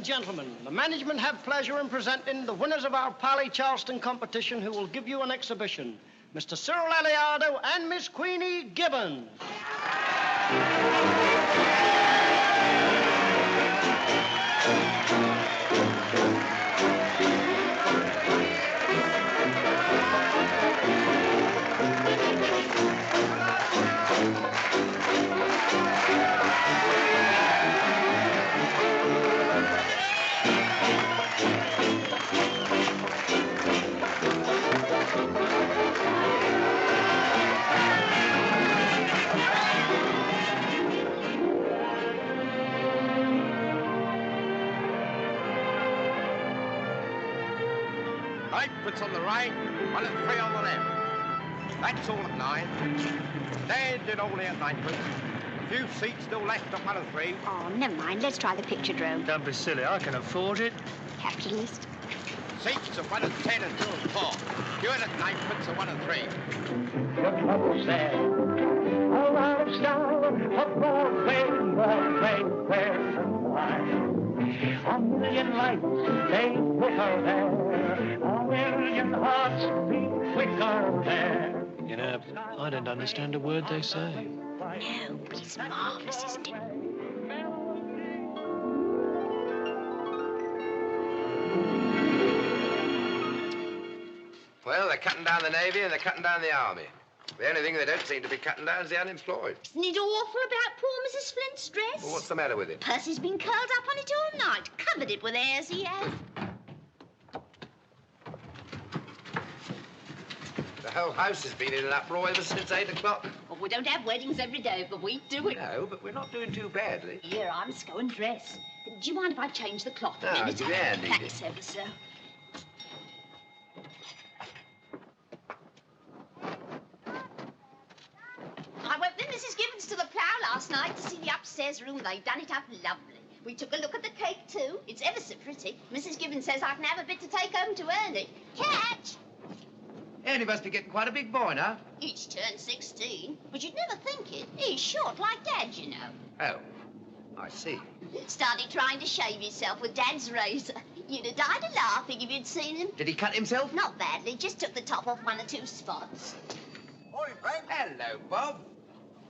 Gentlemen, the management have pleasure in presenting the winners of our Pally Charleston competition who will give you an exhibition. Mr. Cyril Aliado and Miss Queenie Gibbons. Ninepence on the right, 1 and 3 on the left. That's all at 9. Stand it only at ninepence. A few seats still left at 1 and 3. Oh, never mind. Let's try the picture drone. Don't be silly. I can afford it. Capitalist. Seats at 1 and 10 and 2 and 4. Queue at ninepence at 1 and 3. A live star of Broadway, where and why. A million lights, they put her there. A million hearts beat quicker there. You know, I don't understand a word they say. No, but it's marvellous, isn't it? Well, the cutting down the Navy and they're cutting down the Army. The only thing they don't seem to be cutting down is the unemployed. Isn't it awful about poor Mrs. Flint's dress? Well, what's the matter with it? Percy's been curled up on it all night, covered it with hairs he has. The whole house has been in an uproar ever since 8 o'clock. Well, we don't have weddings every day, but we do it. No, but we're not doing too badly. Here, I must go and dress. Do you mind if I change the cloth a No, minute? give me a hand, Edith. Thanks ever so. I went with Mrs. Gibbons to the Plough last night to see the upstairs room. They've done it up lovely. We took a look at the cake, too. It's ever so pretty. Mrs. Gibbons says I can have a bit to take home to Ernie. Catch! Ernie must be getting quite a big boy now. He's turned 16, but you'd never think it. He's short like Dad, you know. Oh, I see. Started trying to shave himself with Dad's razor. You'd have died of laughing if you'd seen him. Did he cut himself? Not badly, just took the top off 1 or 2 spots. Morning, Frank. Hello, Bob.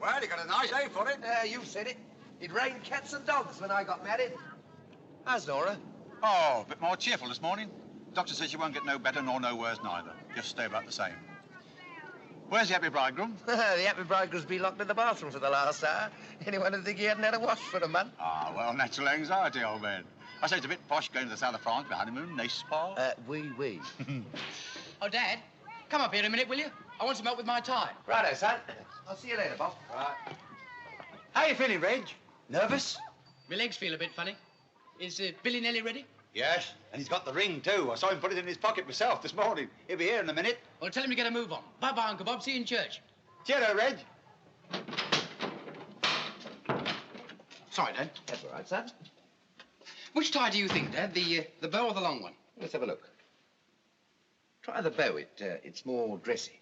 Well, you got a nice day for it. You said it. It rained cats and dogs when I got married. How's Nora? Oh, a bit more cheerful this morning. Doctor says you won't get no better nor no worse neither. Just stay about the same. Where's the happy bridegroom? The happy bridegroom's been locked in the bathroom for the last hour. Anyone would think he hadn't had a wash for a month. Ah, well, natural anxiety, old man. I say it's a bit posh going to the south of France for honeymoon, n'est-ce pas? Oui. Oh, Dad, come up here a minute, will you? I want some help with my tie. Righto, son. I'll see you later, Bob. Right. How you feeling, Reg? Nervous? My legs feel a bit funny. Is Billy nearly ready? Yes, and he's got the ring, too. I saw him put it in his pocket myself this morning. He'll be here in a minute. Well, tell him to get a move on. Bye-bye, Uncle Bob. See you in church. Cheerio, Reg. Sorry, Dad. That's all right, son. Which tie do you think, Dad? The bow or the long one? Let's have a look. Try the bow. It's more dressy.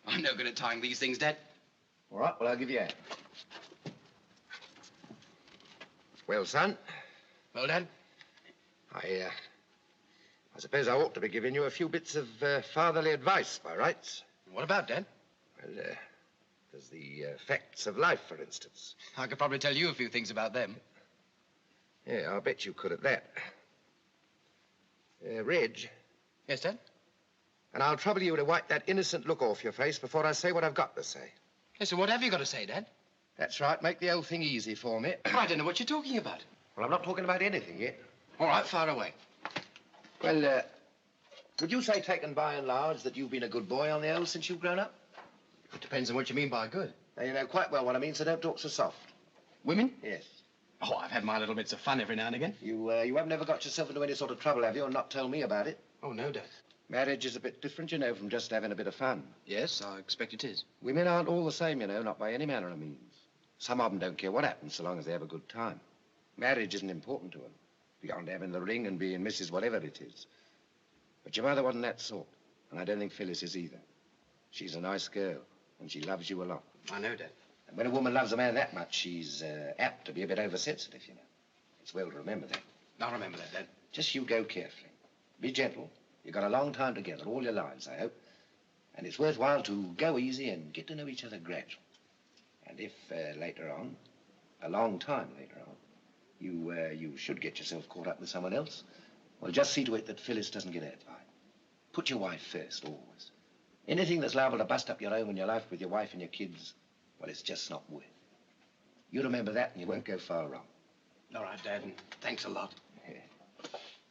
I'm no good at tying these things, Dad. All right, well, I'll give you a hand. Well, son. Well, Dad? I suppose I ought to be giving you a few bits of fatherly advice, by rights. What about, Dad? Well, there's the facts of life, for instance. I could probably tell you a few things about them. Yeah, I'll bet you could at that. Reg. Yes, Dad? And I'll trouble you to wipe that innocent look off your face before I say what I've got to say. Yes, so what have you got to say, Dad? That's right. Make the whole thing easy for me. I don't know what you're talking about. Well, I'm not talking about anything yet. All right, fire away. Well, would you say, taken by and large, that you've been a good boy on the old since you've grown up? It depends on what you mean by good. Now, you know quite well what I mean, so don't talk so soft. Women? Yes. Oh, I've had my little bits of fun every now and again. You haven't ever got yourself into any sort of trouble, have you, and not told me about it? Oh, no, Dad. Marriage is a bit different, you know, from just having a bit of fun. Yes, I expect it is. Women aren't all the same, you know, not by any manner of means. Some of them don't care what happens so long as they have a good time. Marriage isn't important to them, beyond having the ring and being Mrs. whatever it is. But your mother wasn't that sort, and I don't think Phyllis is either. She's a nice girl, and she loves you a lot. I know, Dad. And when a woman loves a man that much, she's apt to be a bit oversensitive, you know. It's well to remember that. I'll remember that, Dad. Just you go carefully. Be gentle. You've got a long time together, all your lives, I hope. And it's worthwhile to go easy and get to know each other gradually. And if later on, a long time later on, you should get yourself caught up with someone else, well, just see to it that Phyllis doesn't get hurt by it. Put your wife first, always. Anything that's liable to bust up your home and your life with your wife and your kids, well, it's just not worth it. You remember that and you won't go far wrong. All right, Dad, and thanks a lot. Yeah.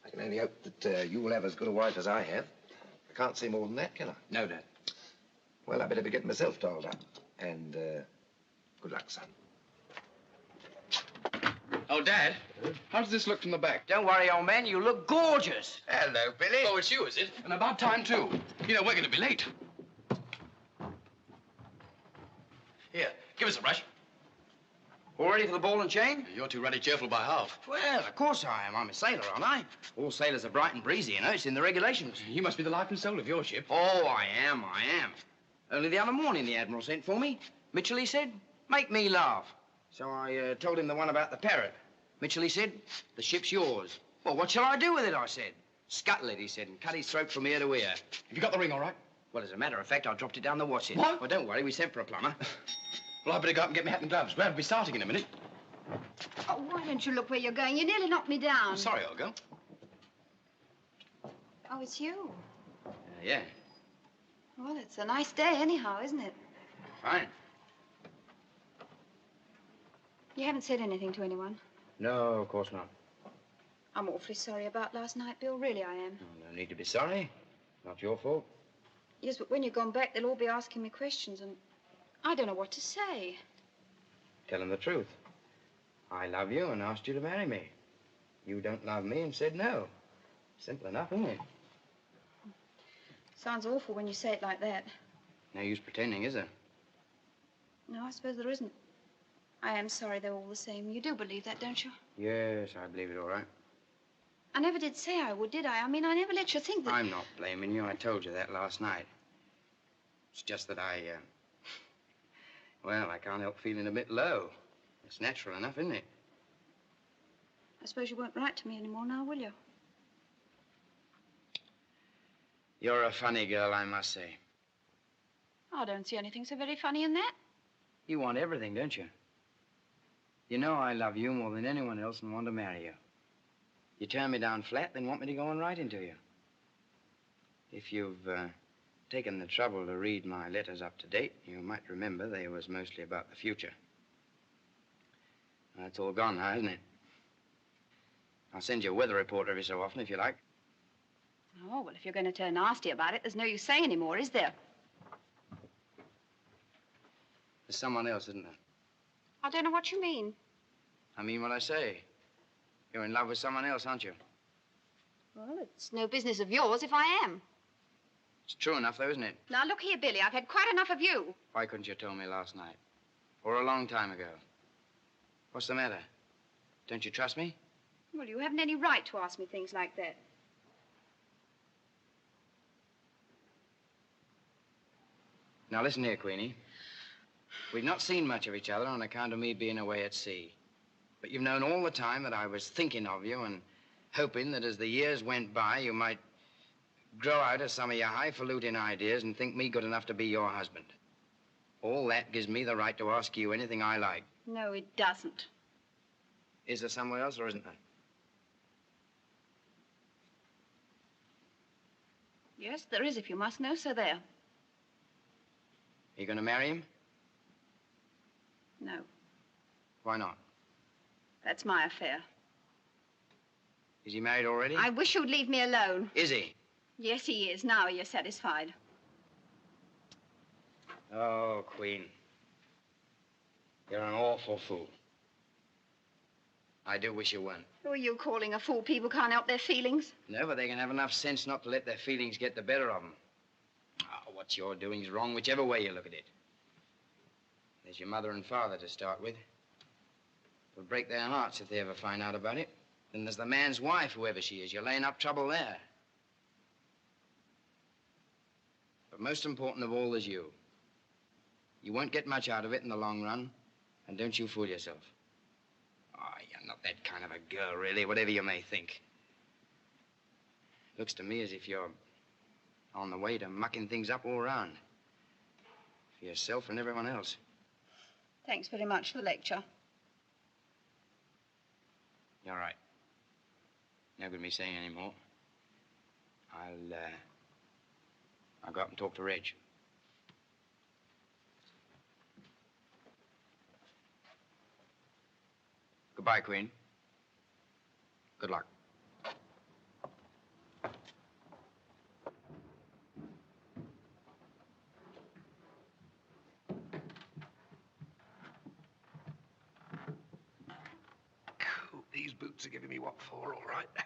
I can only hope that you will have as good a wife as I have. I can't say more than that, can I? No, Dad. Well, I better be getting myself dolled up. And good luck, son. Oh, Dad, how does this look from the back? Don't worry, old man. You look gorgeous. Hello, Billy. Oh, it's you, is it? And about time, too. You know, we're going to be late. Here, give us a brush. All ready for the ball and chain? You're too ruddy cheerful by half. Well, of course I am. I'm a sailor, aren't I? All sailors are bright and breezy, you know. It's in the regulations. You must be the life and soul of your ship. Oh, I am. Only the other morning the Admiral sent for me. Mitchell, he said, make me laugh. So I told him the one about the parrot. Mitchell, he said, the ship's yours. Well, what shall I do with it, I said. Scuttle it, he said, and cut his throat from ear to ear. Have you got the ring all right? Well, as a matter of fact, I dropped it down the what's it. What? Well, don't worry, we sent for a plumber. Well, I'd better go up and get my hat and gloves. We'll be starting in a minute. Oh, why don't you look where you're going? You nearly knocked me down. I'm sorry, Olga. Oh, it's you. Yeah. Well, it's a nice day anyhow, isn't it? Fine. You haven't said anything to anyone? No, of course not. I'm awfully sorry about last night, Bill. Really, I am. No need to be sorry. Not your fault. Yes, but when you've gone back, they'll all be asking me questions, and I don't know what to say. Tell them the truth. I love you and asked you to marry me. You don't love me and said no. Simple enough, isn't it? Sounds awful when you say it like that. No use pretending, is there? No, I suppose there isn't. I am sorry they're all the same. You do believe that, don't you? Yes, I believe it all right. I never did say I would, did I? I mean, I never let you think that... I'm not blaming you. I told you that last night. It's just that well, I can't help feeling a bit low. It's natural enough, isn't it? I suppose you won't write to me anymore now, will you? You're a funny girl, I must say. I don't see anything so very funny in that. You want everything, don't you? You know I love you more than anyone else and want to marry you. You turn me down flat, then want me to go on writing to you. If you've taken the trouble to read my letters up to date, you might remember they was mostly about the future. That's all gone now, isn't it? I'll send you a weather report every so often if you like. Oh, well, if you're going to turn nasty about it, there's no use saying any more, is there? There's someone else, isn't there? I don't know what you mean. I mean what I say. You're in love with someone else, aren't you? Well, it's no business of yours if I am. It's true enough, though, isn't it? Now, look here, Billy, I've had quite enough of you. Why couldn't you tell me last night? Or a long time ago? What's the matter? Don't you trust me? Well, you haven't any right to ask me things like that. Now, listen here, Queenie. We've not seen much of each other on account of me being away at sea. But you've known all the time that I was thinking of you and hoping that as the years went by, you might grow out of some of your highfalutin ideas and think me good enough to be your husband. All that gives me the right to ask you anything I like. No, it doesn't. Is there somewhere else or isn't there? Yes, there is, if you must know, so there. Are you going to marry him? No, Why not? that's my affair. Is he married already? I wish you'd leave me alone. Is he? Yes, he is. Now are you satisfied? Oh, Queen. You're an awful fool. I do wish you weren't. Who are you calling a fool? People can't help their feelings. No, but they can have enough sense not to let their feelings get the better of them. Oh, what you're doing is wrong, whichever way you look at it. There's your mother and father to start with. It'll break their hearts if they ever find out about it. Then there's the man's wife, whoever she is. You're laying up trouble there. But most important of all is you. You won't get much out of it in the long run, and don't you fool yourself. Oh, you're not that kind of a girl, really, whatever you may think. Looks to me as if you're on the way to mucking things up all around. For yourself and everyone else. Thanks very much for the lecture. You're right. No good me saying any more. I'll go up and talk to Reg. Goodbye, Queen. Good luck. These boots are giving me what for, all right. If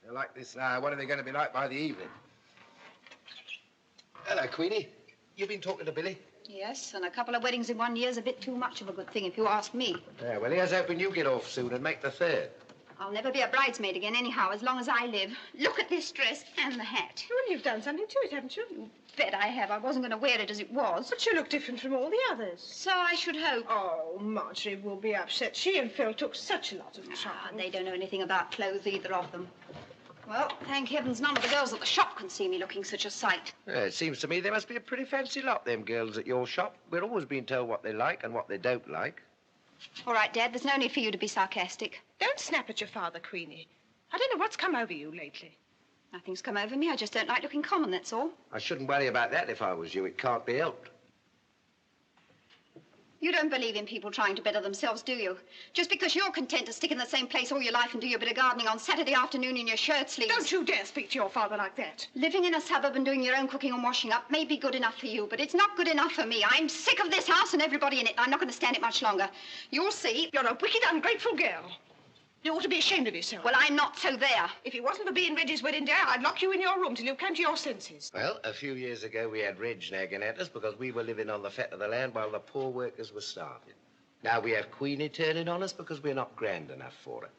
they're like this now, what are they going to be like by the evening? Hello, Queenie. You been talking to Billy? Yes, and a couple of weddings in 1 year is a bit too much of a good thing, if you ask me. Yeah, well, here's hoping you get off soon and make the third. I'll never be a bridesmaid again anyhow, as long as I live. Look at this dress and the hat. Well, you've done something to it, haven't you? You bet I have. I wasn't going to wear it as it was. But you look different from all the others. So I should hope. Oh, Marjorie will be upset. She and Phil took such a lot of trouble. They don't know anything about clothes, either of them. Well, thank heavens none of the girls at the shop can see me looking such a sight. Yeah, it seems to me they must be a pretty fancy lot, them girls at your shop. We're always being told what they like and what they don't like. All right, Dad, there's no need for you to be sarcastic. Don't snap at your father, Queenie. I don't know what's come over you lately. Nothing's come over me. I just don't like looking common, that's all. I shouldn't worry about that if I was you. It can't be helped. You don't believe in people trying to better themselves, do you? Just because you're content to stick in the same place all your life and do your bit of gardening on Saturday afternoon in your shirt sleeves. Don't you dare speak to your father like that. Living in a suburb and doing your own cooking and washing up may be good enough for you, but it's not good enough for me. I'm sick of this house and everybody in it. I'm not going to stand it much longer. You'll see. You're a wicked, ungrateful girl. You ought to be ashamed of yourself. Well, I'm not so there. If it wasn't for being Reggie's wedding day, I'd lock you in your room till you came to your senses. Well, a few years ago, we had Reg nagging at us because we were living on the fat of the land while the poor workers were starving. Now we have Queenie turning on us because we're not grand enough for her.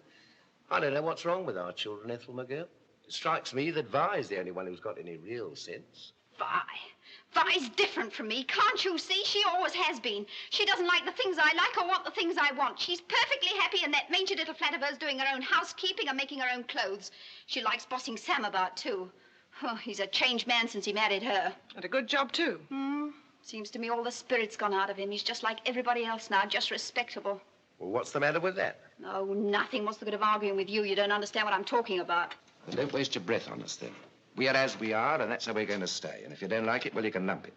I don't know what's wrong with our children, Ethel, my girl. It strikes me that Vi's the only one who's got any real sense. Vi's different from me, can't you see? She always has been. She doesn't like the things I like or want the things I want. She's perfectly happy in that mangy little flat of hers doing her own housekeeping and making her own clothes. She likes bossing Sam about, too. Oh, he's a changed man since he married her. And a good job, too. Seems to me all the spirit's gone out of him. He's just like everybody else now, just respectable. Well, what's the matter with that? Oh, nothing. What's the good of arguing with you? You don't understand what I'm talking about. Well, don't waste your breath on us, then. We are as we are, and that's how we're going to stay. And if you don't like it, well, you can lump it.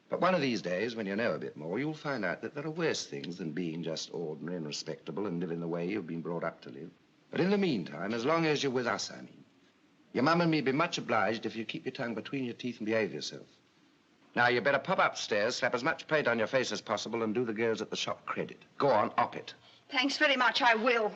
But one of these days, when you know a bit more, you'll find out that there are worse things than being just ordinary and respectable and living the way you've been brought up to live. But in the meantime, as long as you're with us, I mean, your mum and me'd be much obliged if you keep your tongue between your teeth and behave yourself. Now, you better pop upstairs, slap as much paint on your face as possible, and do the girls at the shop credit. Go on, op it. Thanks very much, I will.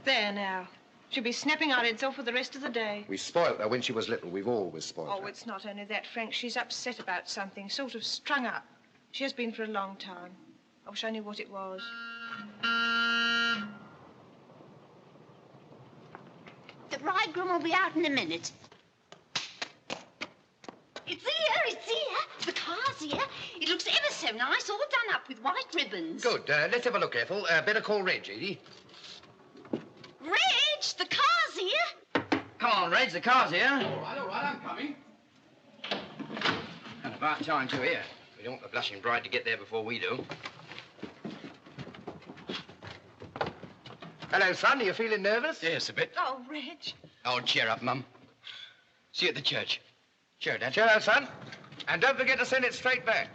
There now. She'll be snapping our heads off for the rest of the day. We spoilt her when she was little. We've always spoilt her. Oh, it's not only that, Frank. She's upset about something, sort of strung up. She has been for a long time. I wish I knew what it was. The bridegroom will be out in a minute. It's here. The car's here. It looks ever so nice, all done up with white ribbons. Good. Let's have a look, Ethel. Better call Reg, Edie. Reg, the car's here. Come on, Reg, the car's here. All right, I'm coming. And about time, too, here. We don't want the blushing bride to get there before we do. Hello, son. Are you feeling nervous? Yes, a bit. Oh, Reg. Oh, cheer up, Mum. See you at the church. Cheer, Dad. Cheer, son. And don't forget to send it straight back.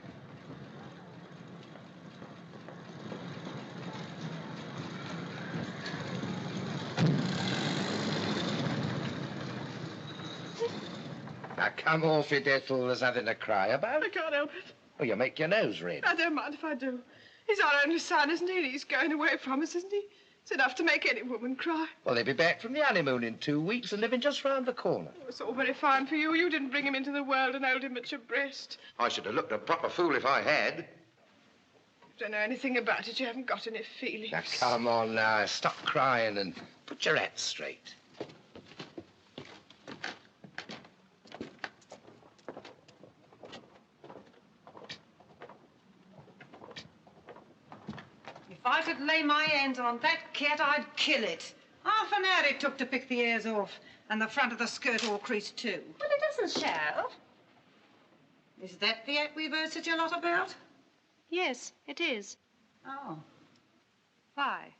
Now, come off it, Ethel. There's nothing to cry about. I can't help it. Oh, you make your nose red. I don't mind if I do. He's our only son, isn't he? And he's going away from us, isn't he? It's enough to make any woman cry. Well, they'll be back from the honeymoon in 2 weeks and living just round the corner. Oh, it's all very fine for you. You didn't bring him into the world and hold him at your breast. I should have looked a proper fool if I had. You don't know anything about it. You haven't got any feelings. Now, come on now. Stop crying and put your hat straight. If I could lay my hands on that cat, I'd kill it. Half an hour it took to pick the ears off, and the front of the skirt all creased too. Well, it doesn't show. Is that the act we've heard such a lot about? Yes, it is. Oh. Why?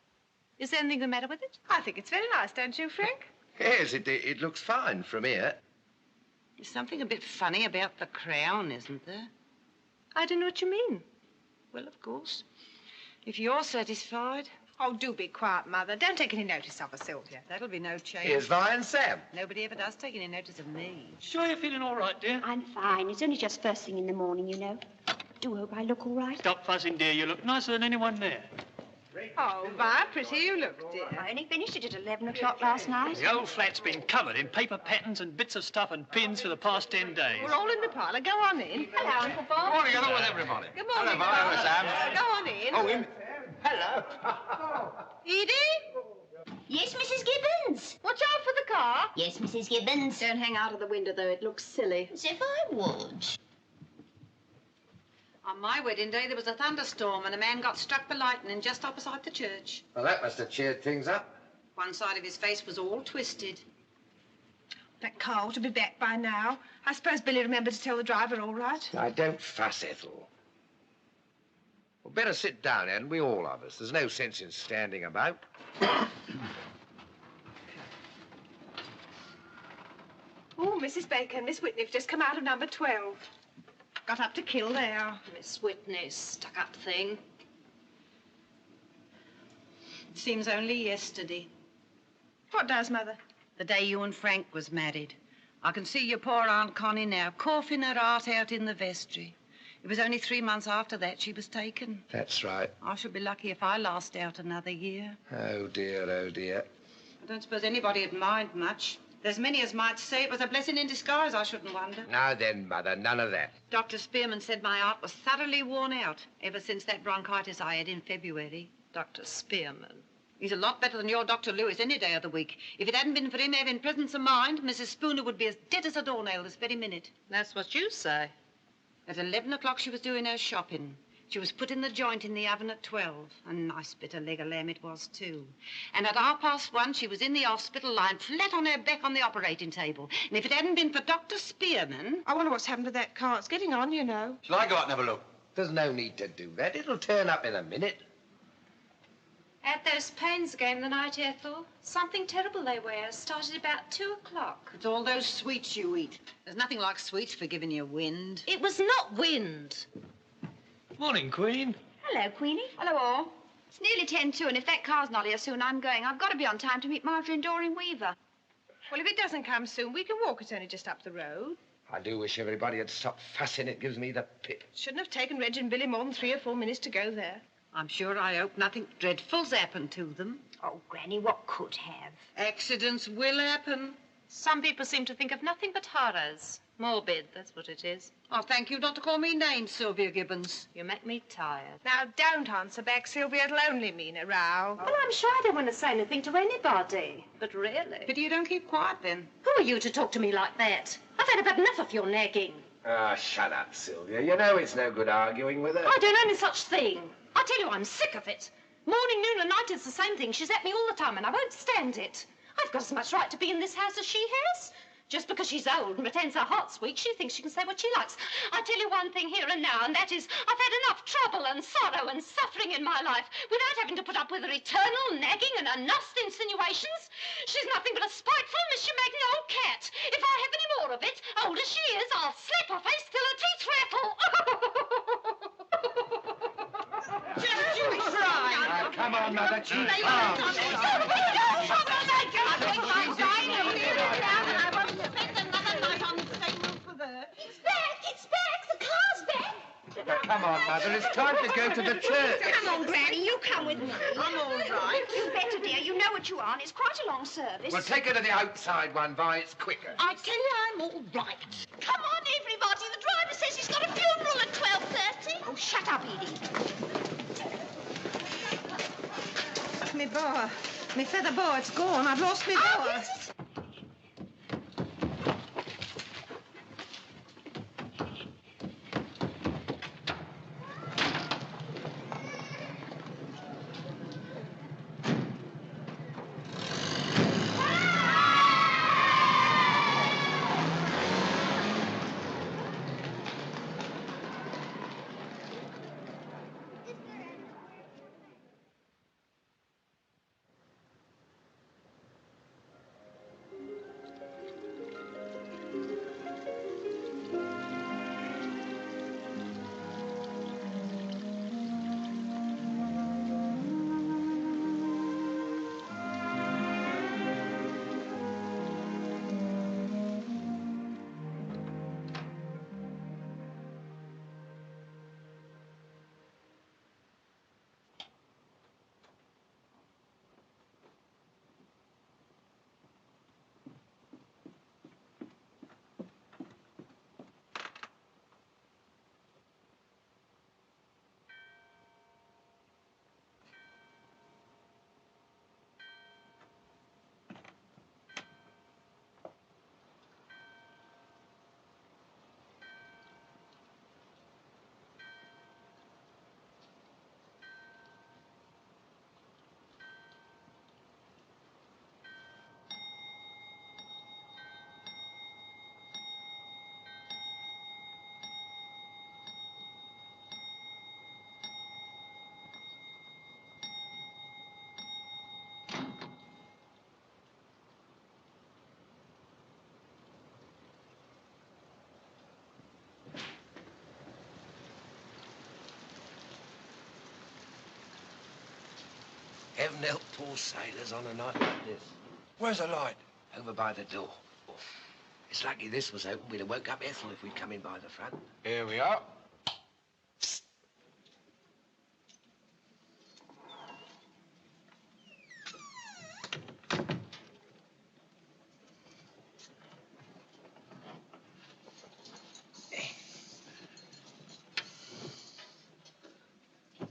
Is there anything the matter with it? I think it's very nice, don't you, Frank? Yes, it looks fine from here. There's something a bit funny about the crown, isn't there? I don't know what you mean. Well, of course. If you're satisfied. Oh, do be quiet, Mother. Don't take any notice of us, Sylvia. That'll be no change. Here's Vi and Sam. Nobody ever does take any notice of me. Sure you're feeling all right, dear? I'm fine. It's only just first thing in the morning, you know. Do hope I look all right. Stop fussing, dear. You look nicer than anyone there. Oh, Vi, pretty you look, dear. I only finished it at 11 o'clock last night. The old flat's been covered in paper patterns and bits of stuff and pins for the past 10 days. We're all in the parlour. Go on in. Hello, Uncle Bob. Good morning, hello with everybody. Good morning. Hello, Vi. Hello, Sam. Go on in. Oh, him. Hello. Edie? Yes, Mrs. Gibbons. Watch out for the car. Yes, Mrs. Gibbons. Don't hang out of the window, though. It looks silly. As if I would. On my wedding day, there was a thunderstorm and a man got struck by lightning just opposite the church. Well, that must have cheered things up. One side of his face was all twisted. That car ought to be back by now. I suppose Billy remembered to tell the driver all right. Now, don't fuss, Ethel. Well, better sit down, hadn't we, all of us? There's no sense in standing about. Oh, Mrs. Baker and Miss Whitney have just come out of number 12. Got up to kill there. Miss Whitney, stuck-up thing. It seems only yesterday. What does, Mother? The day you and Frank was married. I can see your poor Aunt Connie now, coughing her heart out in the vestry. It was only 3 months after that she was taken. That's right. I should be lucky if I last out another year. Oh, dear, oh, dear. I don't suppose anybody'd mind much. There's many as might say it was a blessing in disguise, I shouldn't wonder. Now then, Mother, none of that. Dr. Spearman said my aunt was thoroughly worn out ever since that bronchitis I had in February. Dr. Spearman. He's a lot better than your Dr. Lewis any day of the week. If it hadn't been for him having presence of mind, Mrs. Spooner would be as dead as a doornail this very minute. That's what you say. At 11 o'clock, she was doing her shopping. She was putting the joint in the oven at 12. A nice bit of leg of lamb it was, too. And at 1:30, she was in the hospital, lying flat on her back on the operating table. And if it hadn't been for Dr. Spearman... I wonder what's happened to that car. It's getting on, you know. Shall I go out and have a look? There's no need to do that. It'll turn up in a minute. Had those pains again the night, Ethel. Something terrible they were. Started about 2 o'clock. It's all those sweets you eat. There's nothing like sweets for giving you wind. It was not wind. Morning, Queen. Hello, Queenie. Hello, all. It's nearly 10 to, and if that car's not here soon, I'm going. I've got to be on time to meet Marjorie and Doreen Weaver. Well, if it doesn't come soon, we can walk. It's only just up the road. I do wish everybody had stopped fussing. It gives me the pip. Shouldn't have taken Reg and Billy more than 3 or 4 minutes to go there. I'm sure I hope nothing dreadful's happened to them. Oh, Granny, what could have? Accidents will happen. Some people seem to think of nothing but horrors. Morbid, that's what it is. Oh, thank you not to call me names, Sylvia Gibbons. You make me tired. Now, don't answer back, Sylvia. It'll only mean a row. Well, I'm sure I don't want to say anything to anybody. But really... Pity you don't keep quiet, then. Who are you to talk to me like that? I've had about enough of your nagging. Ah, shut up, Sylvia. You know it's no good arguing with her. I don't know any such thing. I tell you, I'm sick of it. Morning, noon, and night is the same thing. She's at me all the time, and I won't stand it. I've got as much right to be in this house as she has. Just because she's old and pretends her heart's weak, she thinks she can say what she likes. I tell you one thing here and now, and that is I've had enough trouble and sorrow and suffering in my life without having to put up with her eternal nagging and her nasty insinuations. She's nothing but a spiteful, mischief-making old cat. If I have any more of it, old as she is, I'll slap her face till her teeth rattle. Just you try. Now, come on, Mother. Keep It's back! The car's back! Now, come on, Mother. It's time to go to the church. Come on, Granny, you come with me. I'm all right. You better, dear. You know what you are, and it's quite a long service. We'll take her to the outside one, Vi. It's quicker. I tell you, I'm all right. Come on, everybody. The driver says he's got a funeral at 12:30. Oh, shut up, Edie. Me boa. Me feather boa, it's gone. I've lost me boa. Oh, yes, Heaven help poor sailors on a night like this. Where's the light? Over by the door. It's lucky this was open. We'd have woke up Ethel if we'd come in by the front. Here we are.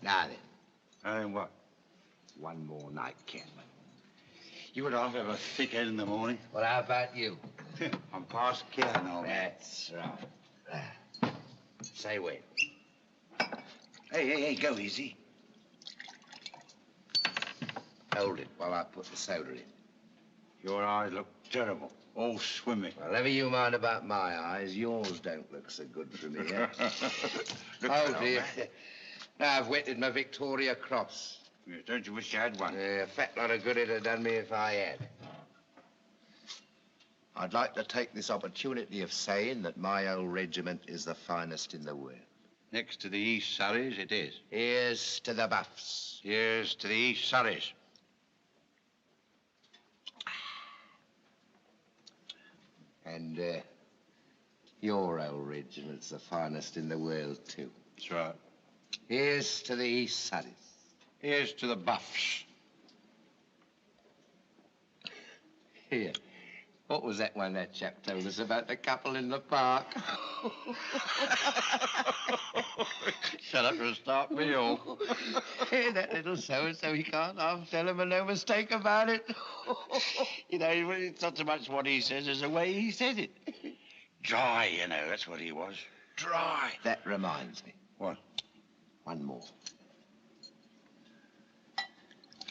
Now then. And what? One more night, Ken. You and I have a thick head in the morning. Well, how about you? I'm past care now. That's right. Say when. Hey, go easy. Hold it while I put the soda in. Your eyes look terrible. All swimming. Well, never you mind about my eyes. Yours don't look so good for me, eh? Oh, dear. Now I've wetted my Victoria Cross. Yes, don't you wish you had one? Yeah, a fat lot of good it'd have done me if I had. I'd like to take this opportunity of saying that my old regiment is the finest in the world. Next to the East Surreys, it is. Here's to the Buffs. Here's to the East Surreys. And your old regiment's the finest in the world, too. That's right. Here's to the East Surreys. Here's to the Buffs. Here. What was that one that chap told us about the couple in the park? Shut up and start me all. Hey, that little so-and-so, he can't half tell him and no mistake about it. You know, it's not so much what he says as the way he says it. Dry, you know, that's what he was. Dry. That reminds me. What? One more.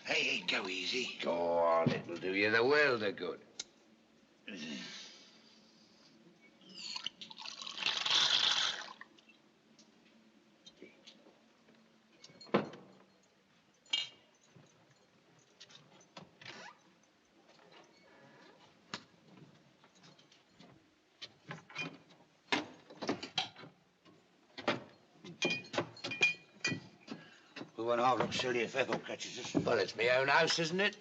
Hey, go easy. Go on, it'll do you the world of good. We won't half look silly if Ethel catches us. Well, it's my own house, isn't it?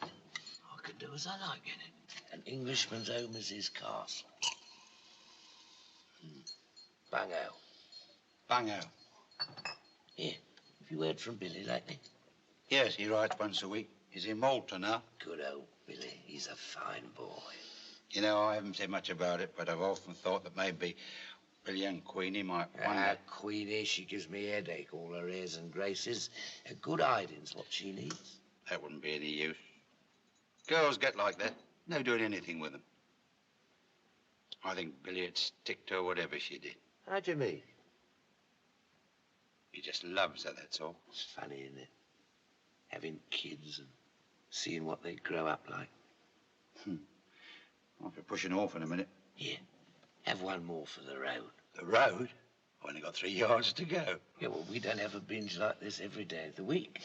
I can do as I like in it. An Englishman's home is his castle. Bungo. Bungo. Here, have you heard from Billy lately? Yes, he writes once a week. He's in Malta now. Good old Billy. He's a fine boy. You know, I haven't said much about it, but I've often thought that maybe Billy and Queenie might wonder. Queenie, she gives me a headache, all her airs and graces. A good hiding's what she needs. That wouldn't be any use. Girls get like that. No doing anything with them. I think Billy'd stick to her whatever she did. How do you mean? He just loves her, that's all. It's funny, isn't it? Having kids and seeing what they grow up like. I'll be pushing off in a minute. Here, have one more for the road. The road? I've only got 3 yards to go. Yeah, well, we don't have a binge like this every day of the week.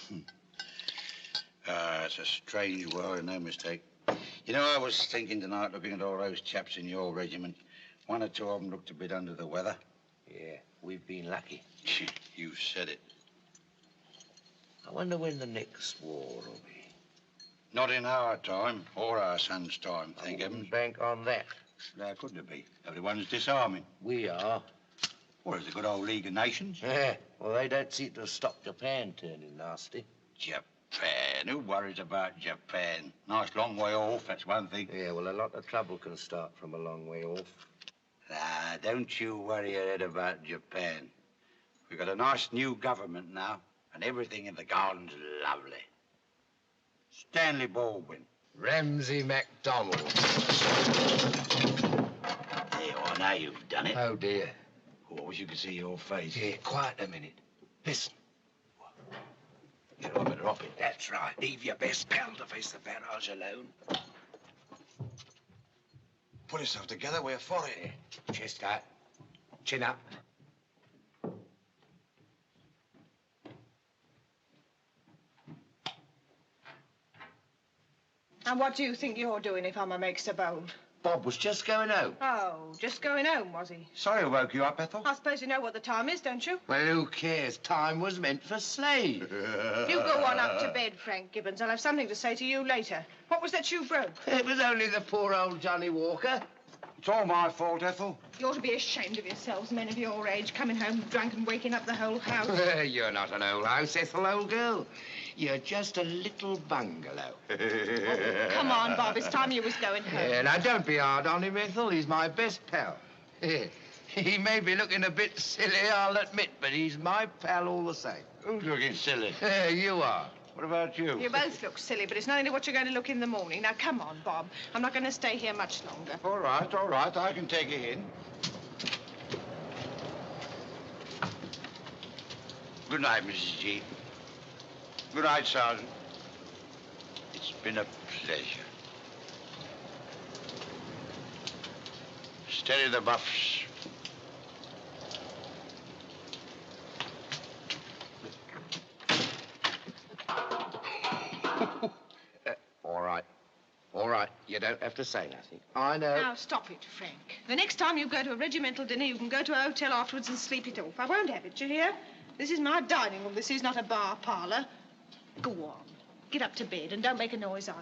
It's a strange world, no mistake. You know, I was thinking tonight, looking at all those chaps in your regiment, one or two of them looked a bit under the weather. Yeah, we've been lucky. You said it. I wonder when the next war will be. Not in our time, or our son's time, thank heaven. Bank on that. How couldn't it be? Everyone's disarming. We are. Well, there's a good old League of Nations. Yeah, well, they don't seem to have stopped Japan turning nasty. Japan? Who worries about Japan? Nice long way off, that's one thing. Yeah, well, a lot of trouble can start from a long way off. Don't you worry your head about Japan. We've got a nice new government now, and everything in the garden's lovely. Stanley Baldwin. Ramsay MacDonald. There you are, now you've done it. Oh, dear. Oh, I wish you could see your face. Yeah, quiet a minute. Listen. Yeah, I better off it. That's right. Leave your best pal to face the barrage alone. Pull yourself together, we're for it. Chest out. Chin up. And what do you think you're doing if I'm a makes a bold? Bob was just going home. Oh, just going home, was he? Sorry I woke you up, Ethel. I suppose you know what the time is, don't you? Well, who cares? Time was meant for slaves. You go on up to bed, Frank Gibbons. I'll have something to say to you later. What was that you broke? It was only the poor old Johnny Walker. It's all my fault, Ethel. You ought to be ashamed of yourselves, men of your age, coming home drunk and waking up the whole house. You're not an old house, Ethel, old girl. You're just a little bungalow. Come on, Bob. It's time you was going home. Yeah, now, don't be hard on him, Ethel. He's my best pal. He may be looking a bit silly, I'll admit, but he's my pal all the same. Who's looking silly? You are. What about you? You both look silly, but it's nothing to what you're going to look in the morning. Now, come on, Bob. I'm not going to stay here much longer. All right. I can take you in. Good night, Mrs. G. Good night, Sergeant. It's been a pleasure. Steady the buffs. All right. You don't have to say nothing. I know. Now, stop it, Frank. The next time you go to a regimental dinner, you can go to a hotel afterwards and sleep it off. I won't have it, do you hear? This is my dining room. This is not a bar parlour. Go on. Get up to bed and don't make a noise either.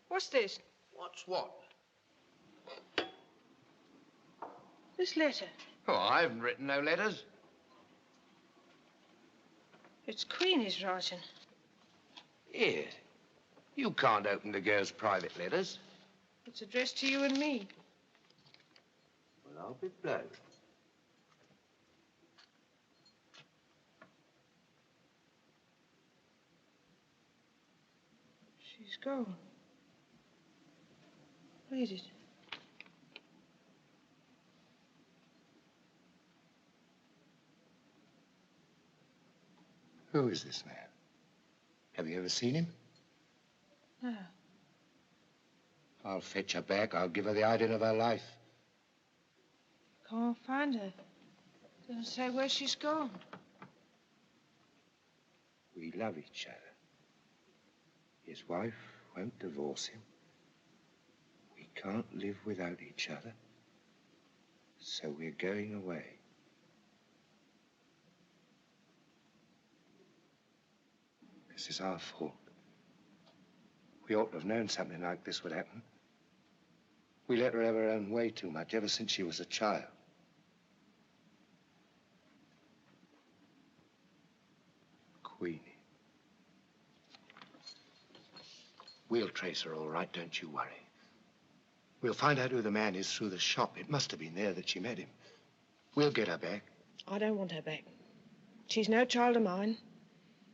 What's this? What's what? This letter. Oh, I haven't written no letters. It's Queenie's writing. Yes. You can't open the girl's private letters. It's addressed to you and me. Well, I'll be blowed. She's gone. Read it. Who is this man? Have you ever seen him? No. I'll fetch her back. I'll give her the idea of her life. Can't find her. Doesn't say where she's gone. We love each other. His wife won't divorce him. We can't live without each other. So we're going away. This is our fault. We ought to have known something like this would happen. We let her have her own way too much ever since she was a child. Queenie. We'll trace her all right, don't you worry. We'll find out who the man is through the shop. It must have been there that she met him. We'll get her back. I don't want her back. She's no child of mine.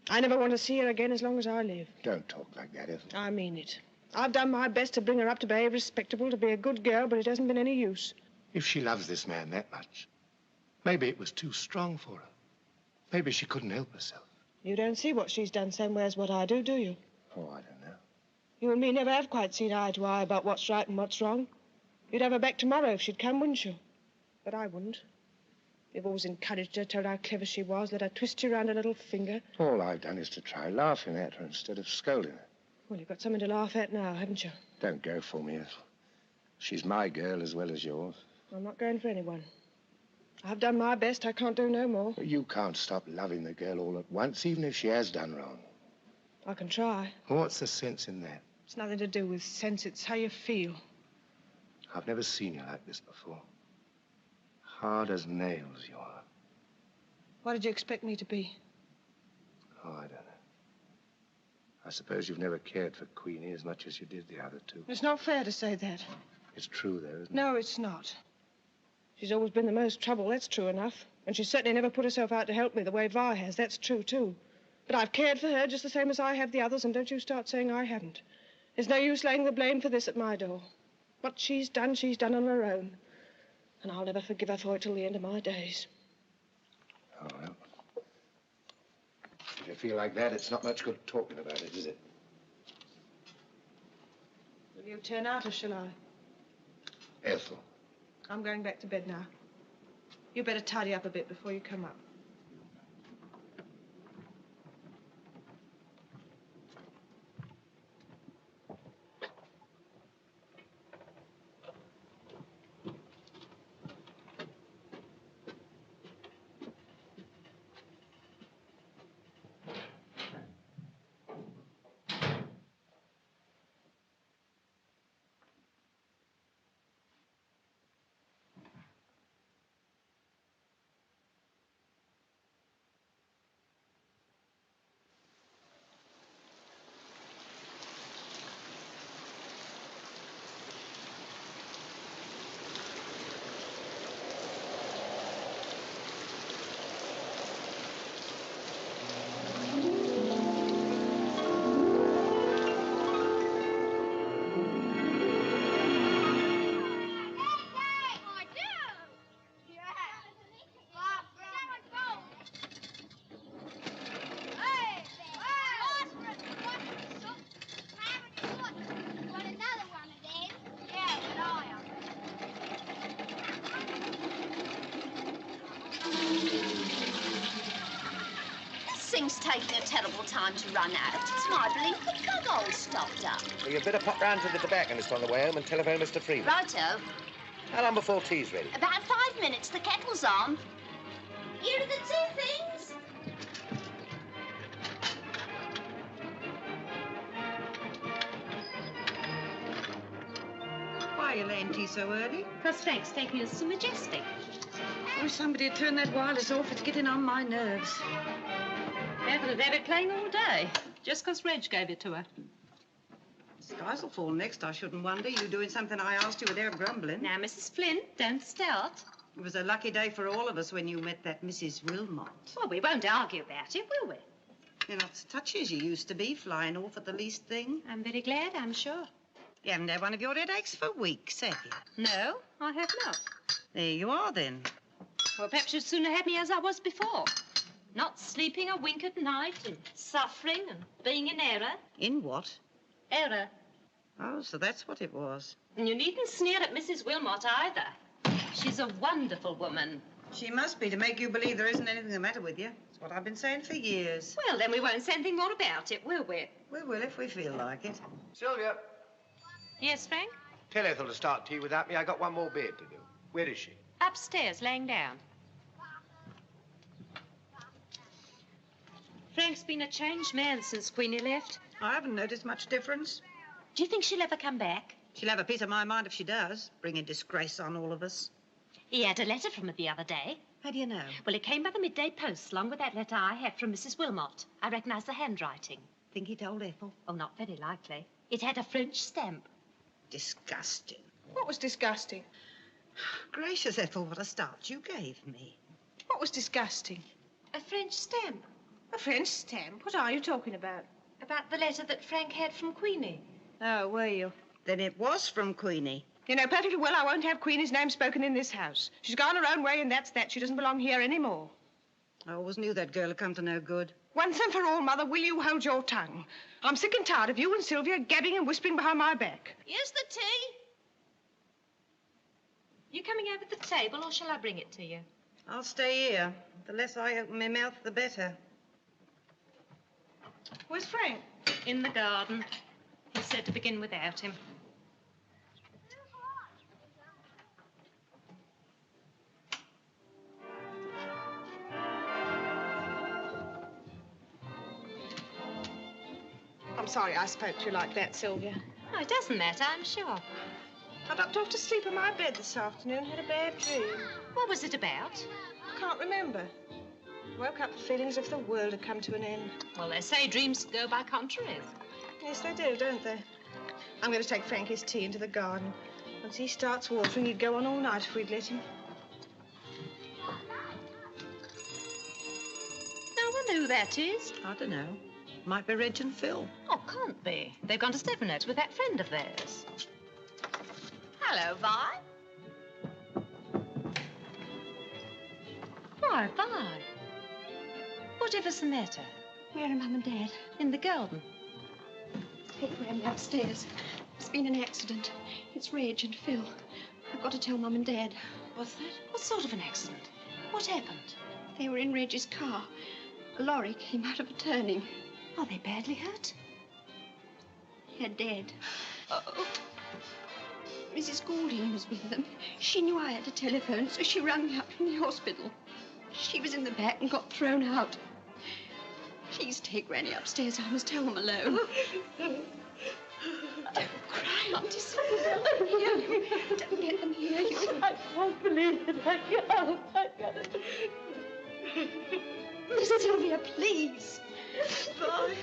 I never want to see her again as long as I live. Don't talk like that, Ethel. I mean it. I've done my best to bring her up to behave respectable, to be a good girl, but it hasn't been any use. If she loves this man that much, maybe it was too strong for her. Maybe she couldn't help herself. You don't see what she's done same way as what I do you? Oh, I don't know. You and me never have quite seen eye to eye about what's right and what's wrong. You'd have her back tomorrow if she'd come, wouldn't you? But I wouldn't. You've always encouraged her, told her how clever she was, let her twist you round her little finger. All I've done is to try laughing at her instead of scolding her. Well, you've got something to laugh at now, haven't you? Don't go for me, Ethel. She's my girl as well as yours. I'm not going for anyone. I've done my best. I can't do no more. You can't stop loving the girl all at once, even if she has done wrong. I can try. What's the sense in that? It's nothing to do with sense. It's how you feel. I've never seen you like this before. Hard as nails you are. What did you expect me to be? Oh, I don't know. I suppose you've never cared for Queenie as much as you did the other two. It's not fair to say that. It's true, though, isn't it? No, it's not. She's always been the most trouble. That's true enough. And she's certainly never put herself out to help me the way Vi has. That's true, too. But I've cared for her just the same as I have the others, and don't you start saying I haven't. There's no use laying the blame for this at my door. What she's done on her own. And I'll never forgive her for it till the end of my days. Oh, well. If you feel like that, it's not much good talking about it, is it? Will you turn out or shall I? Ethel. I'm going back to bed now. You better tidy up a bit before you come up. taking a terrible time to run out. It's my belief the plug hole's stopped up. Well, you'd better pop round to the tobacconist on the way home and telephone Mr. Freeman. Righto. How long before tea's ready? About 5 minutes. The kettle's on. Here are the two things. Why are you laying tea so early? Because Frank's taking us to Majestic. I wish somebody had turned that wireless off. It's getting on my nerves. Evan would have it playing all day, just because Reg gave it to her. Skies will fall next, I shouldn't wonder. You doing something I asked you without grumbling. Now, Mrs. Flynn, don't start. It was a lucky day for all of us when you met that Mrs. Wilmot. Well, we won't argue about it, will we? You're not as touchy as you used to be, flying off at the least thing. I'm very glad, I'm sure. You haven't had one of your headaches for weeks, have you? No, I have not. There you are, then. Well, perhaps you'd sooner have me as I was before. Not sleeping a wink at night and suffering and being in error. In what? Error. Oh, so that's what it was. And you needn't sneer at Mrs. Wilmot either. She's a wonderful woman. She must be to make you believe there isn't anything the matter with you. It's what I've been saying for years. Well, then we won't say anything more about it, will we? We will if we feel like it. Sylvia, Yes, Frank? tell Ethel to start tea without me. I got one more bed to do. Where is she? Upstairs, laying down. Frank's been a changed man since Queenie left. I haven't noticed much difference. Do you think she'll ever come back? She'll have a piece of my mind if she does, bringing disgrace on all of us. He had a letter from her the other day. How do you know? Well, it came by the midday post, along with that letter I had from Mrs. Wilmot. I recognise the handwriting. Think he told Ethel? Oh, not very likely. It had a French stamp. Disgusting. What was disgusting? Gracious, Ethel, what a start you gave me. What was disgusting? A French stamp. A French stamp? What are you talking about? About the letter that Frank had from Queenie. Oh, were you? Then it was from Queenie. You know perfectly well I won't have Queenie's name spoken in this house. She's gone her own way, and that's that. She doesn't belong here anymore. I always knew that girl had come to no good. Once and for all, Mother, will you hold your tongue? I'm sick and tired of you and Sylvia gabbing and whispering behind my back. Here's the tea. You coming over the table, or shall I bring it to you? I'll stay here. The less I open my mouth, the better. Where's Frank? In the garden. He said to begin without him. I'm sorry I spoke to you like that, Sylvia. Oh, it doesn't matter, I'm sure. I dropped off to sleep in my bed this afternoon, had a bad dream. What was it about? I can't remember. Woke up with feelings as if the world had come to an end. Well, they say dreams go by contraries. Yes, they do, don't they? I'm going to take Frank his tea into the garden. Once he starts watering, he'd go on all night if we'd let him. I wonder who that is. I don't know. Might be Reg and Phil. Oh, can't be. They've gone to Stephano's with that friend of theirs. Hello, Vi. Why, Vi? Whatever's the matter? Where are Mum and Dad? In the garden. Pete ran me upstairs. There's been an accident. It's Reg and Phil. I've got to tell Mum and Dad. What's that? What sort of an accident? What happened? They were in Reg's car. A lorry came out of a turning. Are they badly hurt? They're dead. Oh. Mrs. Goulding was with them. She knew I had a telephone, so she rang me up from the hospital. She was in the back and got thrown out. Please take Granny upstairs. I must tell them alone. Don't cry, Auntie Sylvia. They'll hear you. Don't let them hear you. I can't believe it. I can't. I can't. Miss Sylvia, please. Bye.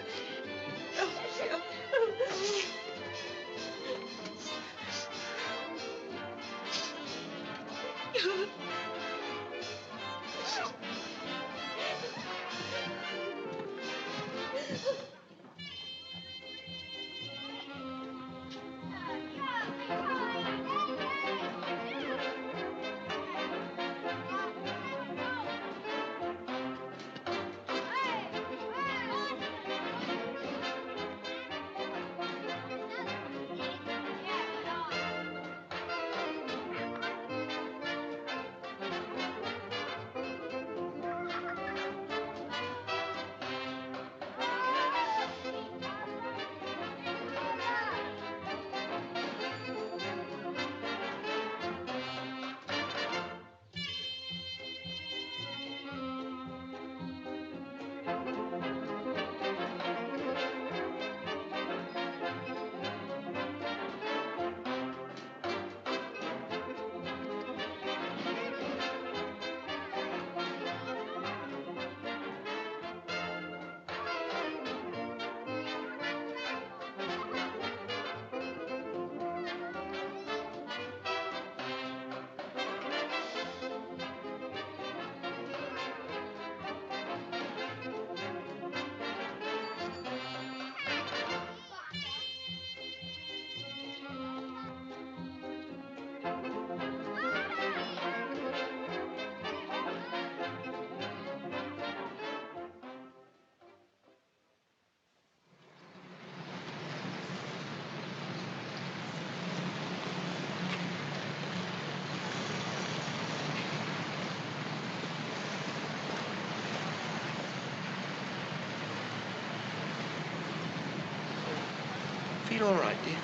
feel all right, dear?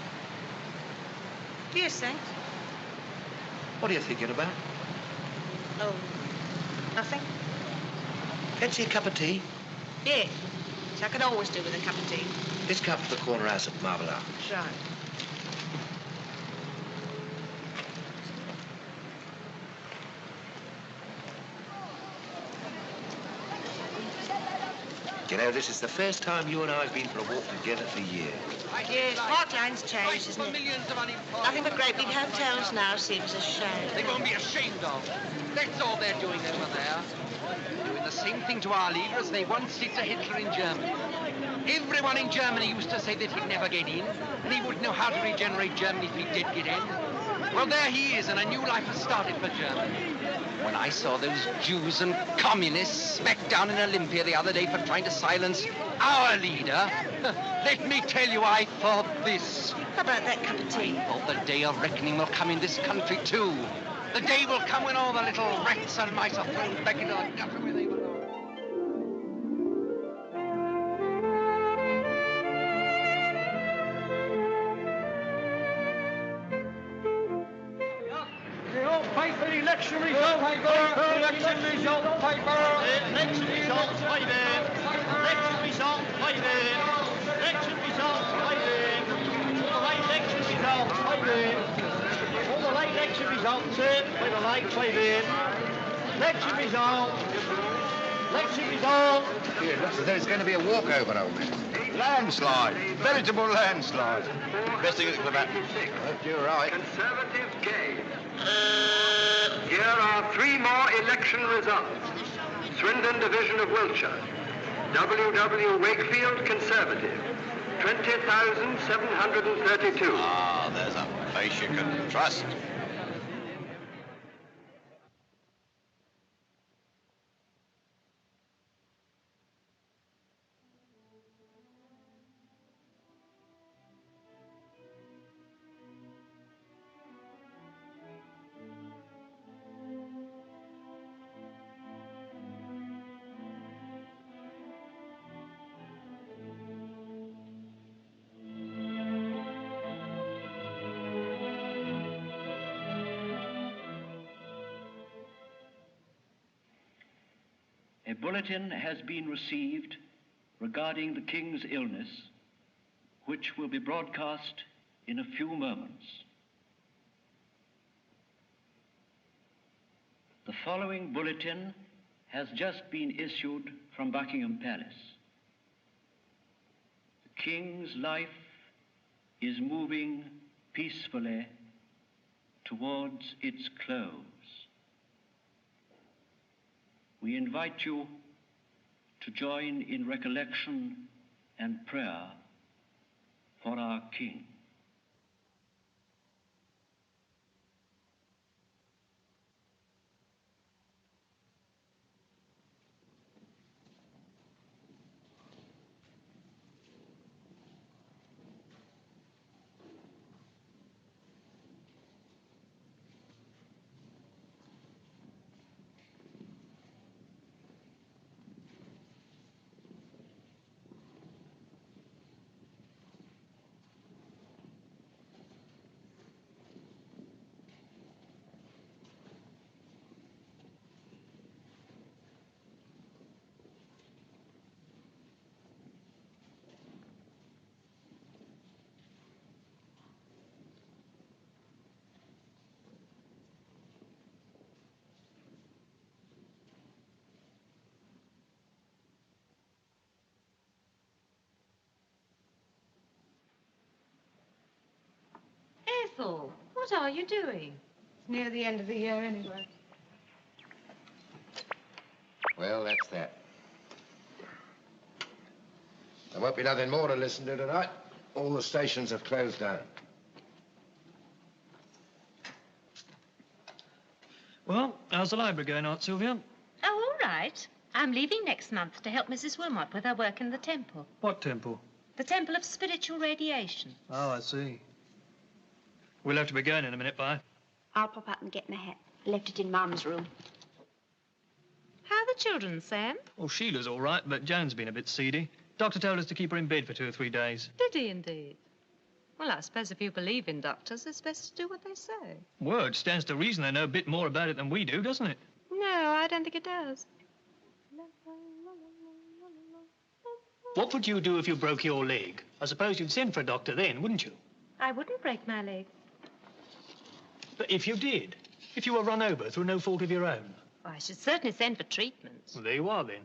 Yes, thanks. What are you thinking about? Oh, nothing. Fancy a cup of tea? Yeah, which I could always do with a cup of tea. Let's go up to the corner house at Marble Arch. Right. You know, this is the first time you and I have been for a walk together for years. Yes, Park Lane's changed, isn't it? Nothing but great big hotels now, seems a shame. They won't be ashamed of. That's all they're doing over there. Doing the same thing to our leader as they once did to Hitler in Germany. Everyone in Germany used to say that he'd never get in, and he wouldn't know how to regenerate Germany if he did get in. Well, there he is, and a new life has started for Germany. When I saw those Jews and communists smacked down in Olympia the other day for trying to silence our leader, let me tell you, I thought this. How about that cup of tea? I thought the day of reckoning will come in this country, too. The day will come when all the little rats and mice are thrown back into the gutter where they belong. Election result paper. Election result paper. Election result paper. Election result paper. Election result paper. All the late election results paper. All the late election results by the late paper. Election result. Election result. It looks as though it's going to be a walkover, old man. Landslide. Veritable landslide. Best thing that could have happened. Hope you're right. Conservative gain. Here are 3 more election results. Swindon Division of Wiltshire. W.W. Wakefield, Conservative. 20,732. Ah, there's a face you can trust. A bulletin has been received regarding the King's illness, which will be broadcast in a few moments. The following bulletin has just been issued from Buckingham Palace. The King's life is moving peacefully towards its close. We invite you to join in recollection and prayer for our King. Ethel, what are you doing? It's near the end of the year anyway. Well, that's that. There won't be nothing more to listen to tonight. All the stations have closed down. Well, how's the library going, Aunt Sylvia? Oh, all right. I'm leaving next month to help Mrs. Wilmot with her work in the temple. What temple? The Temple of Spiritual Radiation. Oh, I see. We'll have to be going in a minute, Vi. I'll pop up and get my hat. I left it in Mum's room. How are the children, Sam? Well, Sheila's all right, but Joan's been a bit seedy. Doctor told us to keep her in bed for 2 or 3 days. Did he indeed? Well, I suppose if you believe in doctors, it's best to do what they say. Well, it stands to reason they know a bit more about it than we do, doesn't it? No, I don't think it does. What would you do if you broke your leg? I suppose you'd send for a doctor then, wouldn't you? I wouldn't break my leg. But if you did, if you were run over through no fault of your own? Well, I should certainly send for treatment. Well, there you are, then.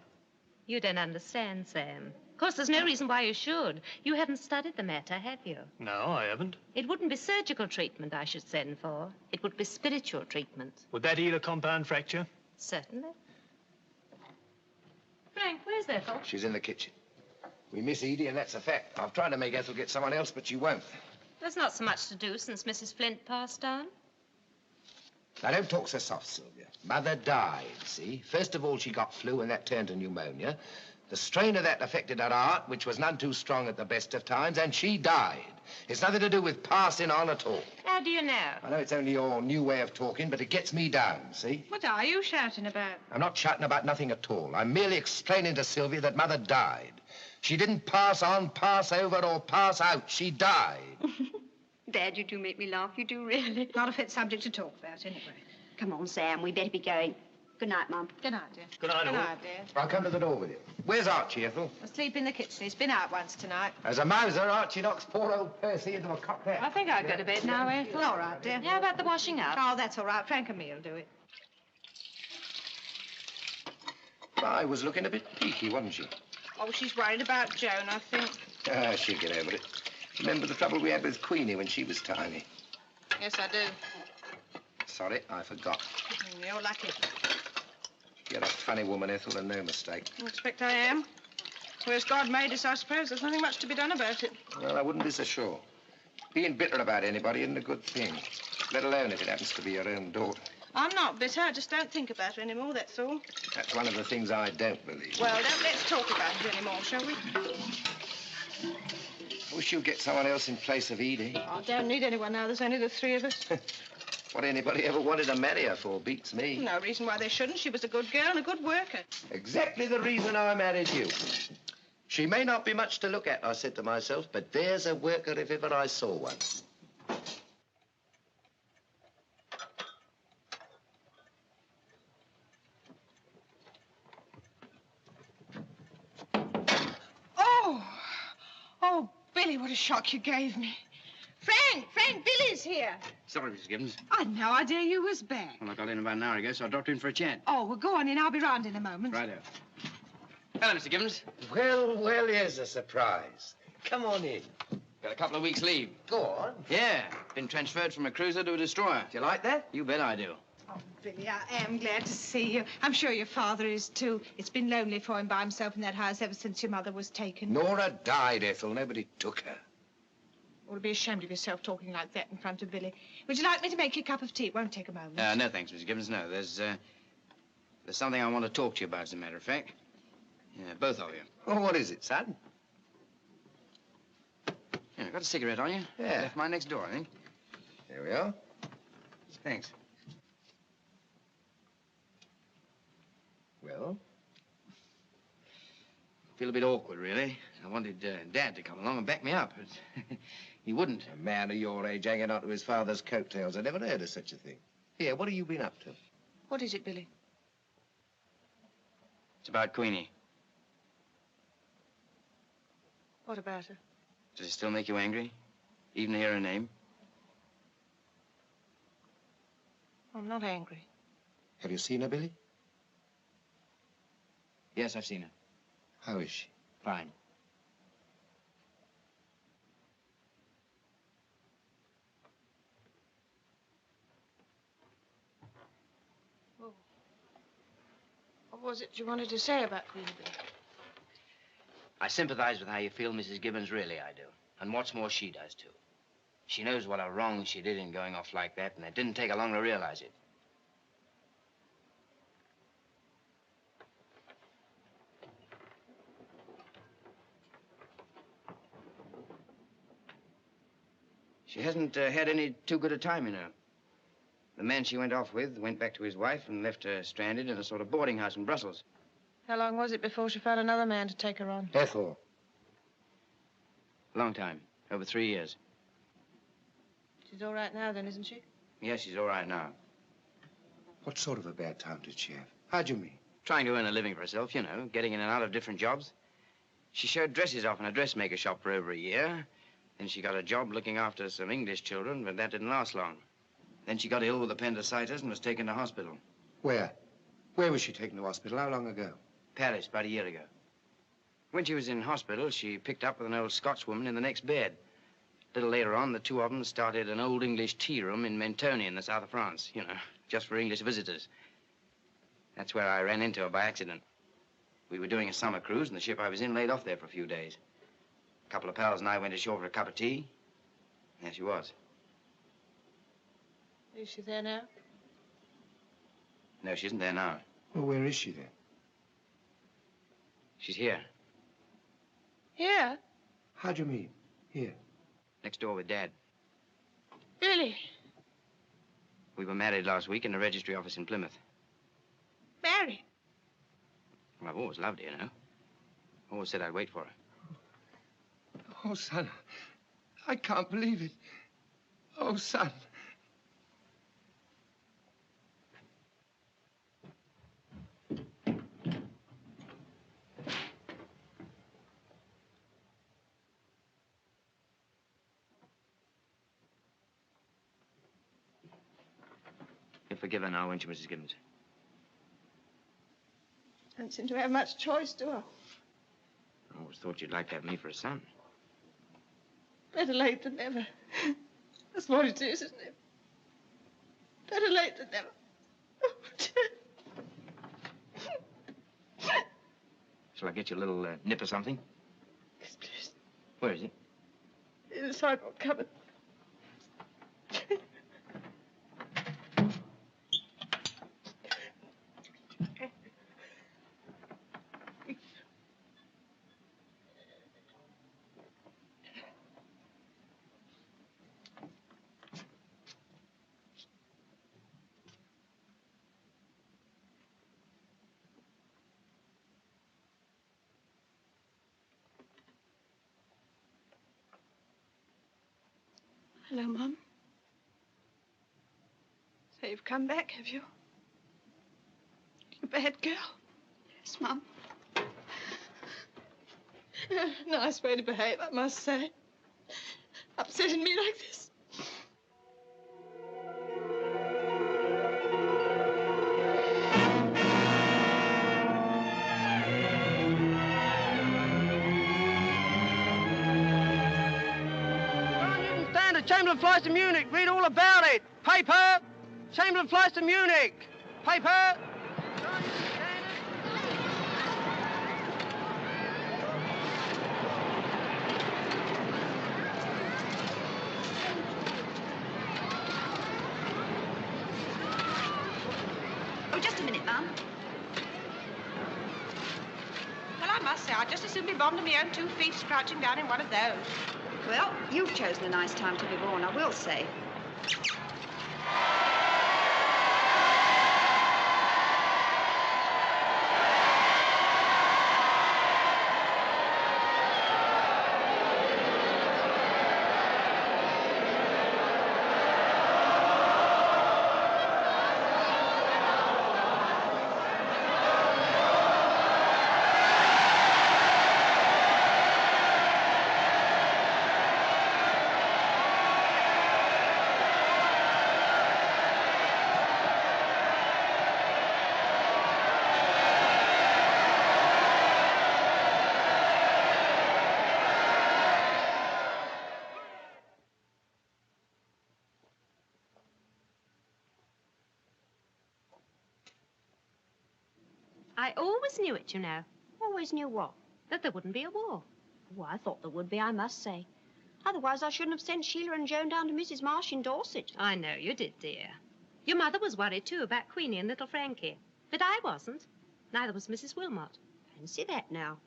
You don't understand, Sam. Of course, there's no reason why you should. You haven't studied the matter, have you? No, I haven't. It wouldn't be surgical treatment I should send for. It would be spiritual treatment. Would that heal a compound fracture? Certainly. Frank, where's Ethel? She's in the kitchen. We miss Edie, and that's a fact. I've tried to make Ethel get someone else, but she won't. There's not so much to do since Mrs. Flint passed on. Now, don't talk so soft, Sylvia. Mother died, see? First of all, she got flu, and that turned to pneumonia. The strain of that affected her heart, which was none too strong at the best of times, and she died. It's nothing to do with passing on at all. How do you know? I know it's only your new way of talking, but it gets me down, see? What are you shouting about? I'm not shouting about nothing at all. I'm merely explaining to Sylvia that Mother died. She didn't pass on, pass over, or pass out. She died. Dad, you do make me laugh. You do, really. Not a fit subject to talk about, anyway. Come on, Sam. We better be going. Good night, Mum. Good night, dear. Good night, Good all. night, dear. I'll come to the door with you. Where's Archie, Ethel? Asleep in the kitchen. He's been out once tonight. As a mouser, Archie knocks poor old Percy into a cocktail. I think I'd go to bed now, Ethel. All right, dear. How about the washing up? Oh, that's all right. Frank and me will do it. I was looking a bit peaky, wasn't she? Oh, she's worried about Joan, I think. Ah, she'll get over it. Remember the trouble we had with Queenie when she was tiny? Yes, I do. Sorry, I forgot. You're lucky. You're a funny woman, Ethel, and no mistake. I expect I am. Whereas God made us, I suppose there's nothing much to be done about it. Well, I wouldn't be so sure. Being bitter about anybody isn't a good thing, let alone if it happens to be your own daughter. I'm not bitter. I just don't think about her anymore, that's all. That's one of the things I don't believe. Well, let's talk about it anymore, shall we? I wish you'd get someone else in place of Edie. I don't need anyone now. There's only the three of us. What anybody ever wanted to marry her for beats me. No reason why they shouldn't. She was a good girl and a good worker. Exactly the reason I married you. She may not be much to look at, I said to myself, but there's a worker if ever I saw one. Oh, Billy, what a shock you gave me. Frank, Billy's here. Sorry, Mrs. Gibbons. I'd no idea you was back. Well, I got in about an hour ago, so I dropped in for a chat. Oh, well, go on in. I'll be round in a moment. Righto. Hello, Mr. Gibbons. Well, here's a surprise. Come on in. Got a couple of weeks' leave. Go on. Yeah. Been transferred from a cruiser to a destroyer. Do you like that? You bet I do. Oh, Billy, I am glad to see you. I'm sure your father is, too. It's been lonely for him by himself in that house ever since your mother was taken. Nora died, Ethel. Nobody took her. Well, be ashamed of yourself talking like that in front of Billy. Would you like me to make you a cup of tea? It won't take a moment. No, thanks, Mrs. Gibbons. No, there's something I want to talk to you about, as a matter of fact. Yeah, both of you. Well, what is it, son? Yeah, got a cigarette on you? Yeah. Left mine next door, I think. There we are. Thanks. Well? Feel a bit awkward, really. I wanted Dad to come along and back me up, but he wouldn't. A man of your age hanging on to his father's coattails. I never heard of such a thing. Here, what have you been up to? What is it, Billy? It's about Queenie. What about her? Does it still make you angry? Even to hear her name? I'm not angry. Have you seen her, Billy? Yes, I've seen her. How is she? Fine. Oh. What was it you wanted to say about Queenie, Billy? I sympathize with how you feel, Mrs. Gibbons, really I do. And what's more, she does, too. She knows what a wrong she did in going off like that, and it didn't take her long to realize it. She hasn't had any too good a time, you know. The man she went off with went back to his wife and left her stranded in a sort of boarding house in Brussels. How long was it before she found another man to take her on? Ethel. Long time. Over 3 years. She's all right now, then, isn't she? Yes, she's all right now. What sort of a bad time did she have? How'd you mean? Trying to earn a living for herself, you know, getting in and out of different jobs. She showed dresses off in a dressmaker shop for over a year. Then she got a job looking after some English children, but that didn't last long. Then she got ill with appendicitis and was taken to hospital. Where? Where was she taken to hospital? How long ago? Paris, about a year ago. When she was in hospital, she picked up with an old Scotchwoman in the next bed. A little later on, the two of them started an old English tea room in Mentone in the south of France, you know, just for English visitors. That's where I ran into her by accident. We were doing a summer cruise, and the ship I was in laid off there for a few days. A couple of pals and I went ashore for a cup of tea. There she was. Is she there now? No, she isn't there now. Well, where is she then? She's here, Here? How'd you mean? Here. next door with Dad. Really? We were married last week in the registry office in Plymouth. Married? Well, I've always loved her, you know. Always said I'd wait for her. Oh, son, I can't believe it. Oh, son. You'll forgive her now, won't you, Mrs. Gibbons? Don't seem to have much choice, do I? I always thought you'd like to have me for a son. Better late than never. That's what it is, isn't it? Better late than never. Shall I get you a little nip or something? Yes, please. Where is it? In the sideboard cupboard. Hello, Mum. So you've come back, have you? You bad girl. Yes, Mum. Nice way to behave, I must say. Upsetting me like this. Chamberlain flies to Munich. Read all about it. Paper. Chamberlain flies to Munich. Paper. Oh, just a minute, Mum. Well, I must say, I'd just as soon be bombed on my own 2 feet as crouching down in one of those. Well, you've chosen a nice time to be born, I will say. I always knew it, you know. Always knew what? That there wouldn't be a war. Well, I thought there would be, I must say. Otherwise, I shouldn't have sent Sheila and Joan down to Mrs. Marsh in Dorset. I know you did, dear. Your mother was worried, too, about Queenie and little Frankie. But I wasn't. Neither was Mrs. Wilmot. Fancy that now.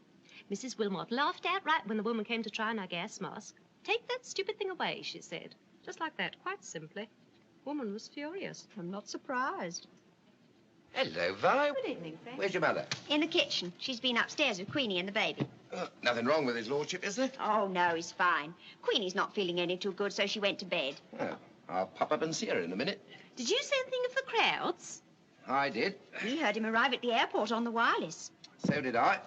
Mrs. Wilmot laughed outright when the woman came to try on our gas mask. Take that stupid thing away, she said. Just like that, quite simply. Woman was furious. I'm not surprised. Hello, Vi. Good evening, Frank. Where's your mother? In the kitchen. She's been upstairs with Queenie and the baby. Nothing wrong with his lordship, is there? Oh, no, he's fine. Queenie's not feeling any too good, so she went to bed. Oh, I'll pop up and see her in a minute. Did you say anything of the crowds? I did. We heard him arrive at the airport on the wireless. So did I.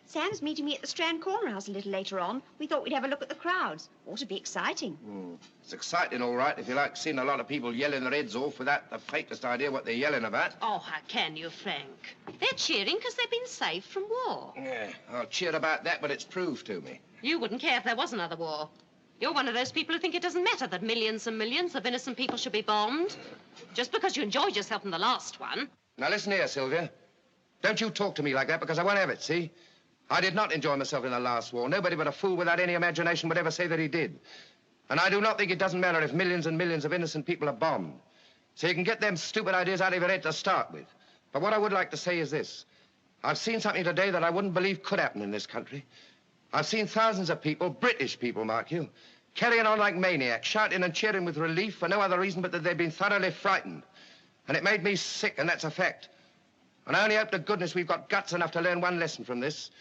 Sam's meeting me at the Strand Corner House a little later on. We thought we'd have a look at the crowds. Ought to be exciting. It's exciting, all right, if you like seeing a lot of people yelling their heads off without the faintest idea what they're yelling about. Oh, how can you, Frank? They're cheering because they've been saved from war. Yeah, I'll cheer about that, but it's proved to me. You wouldn't care if there was another war. You're one of those people who think it doesn't matter that millions and millions of innocent people should be bombed. Just because you enjoyed yourself in the last one. Now, listen here, Sylvia. Don't you talk to me like that, because I won't have it, see? I did not enjoy myself in the last war. Nobody but a fool without any imagination would ever say that he did. And I do not think it doesn't matter if millions and millions of innocent people are bombed. So you can get them stupid ideas out of your head to start with. But what I would like to say is this. I've seen something today that I wouldn't believe could happen in this country. I've seen thousands of people, British people, mark you, carrying on like maniacs, shouting and cheering with relief for no other reason but that they've been thoroughly frightened. And it made me sick, and that's a fact. And I only hope to goodness we've got guts enough to learn one lesson from this.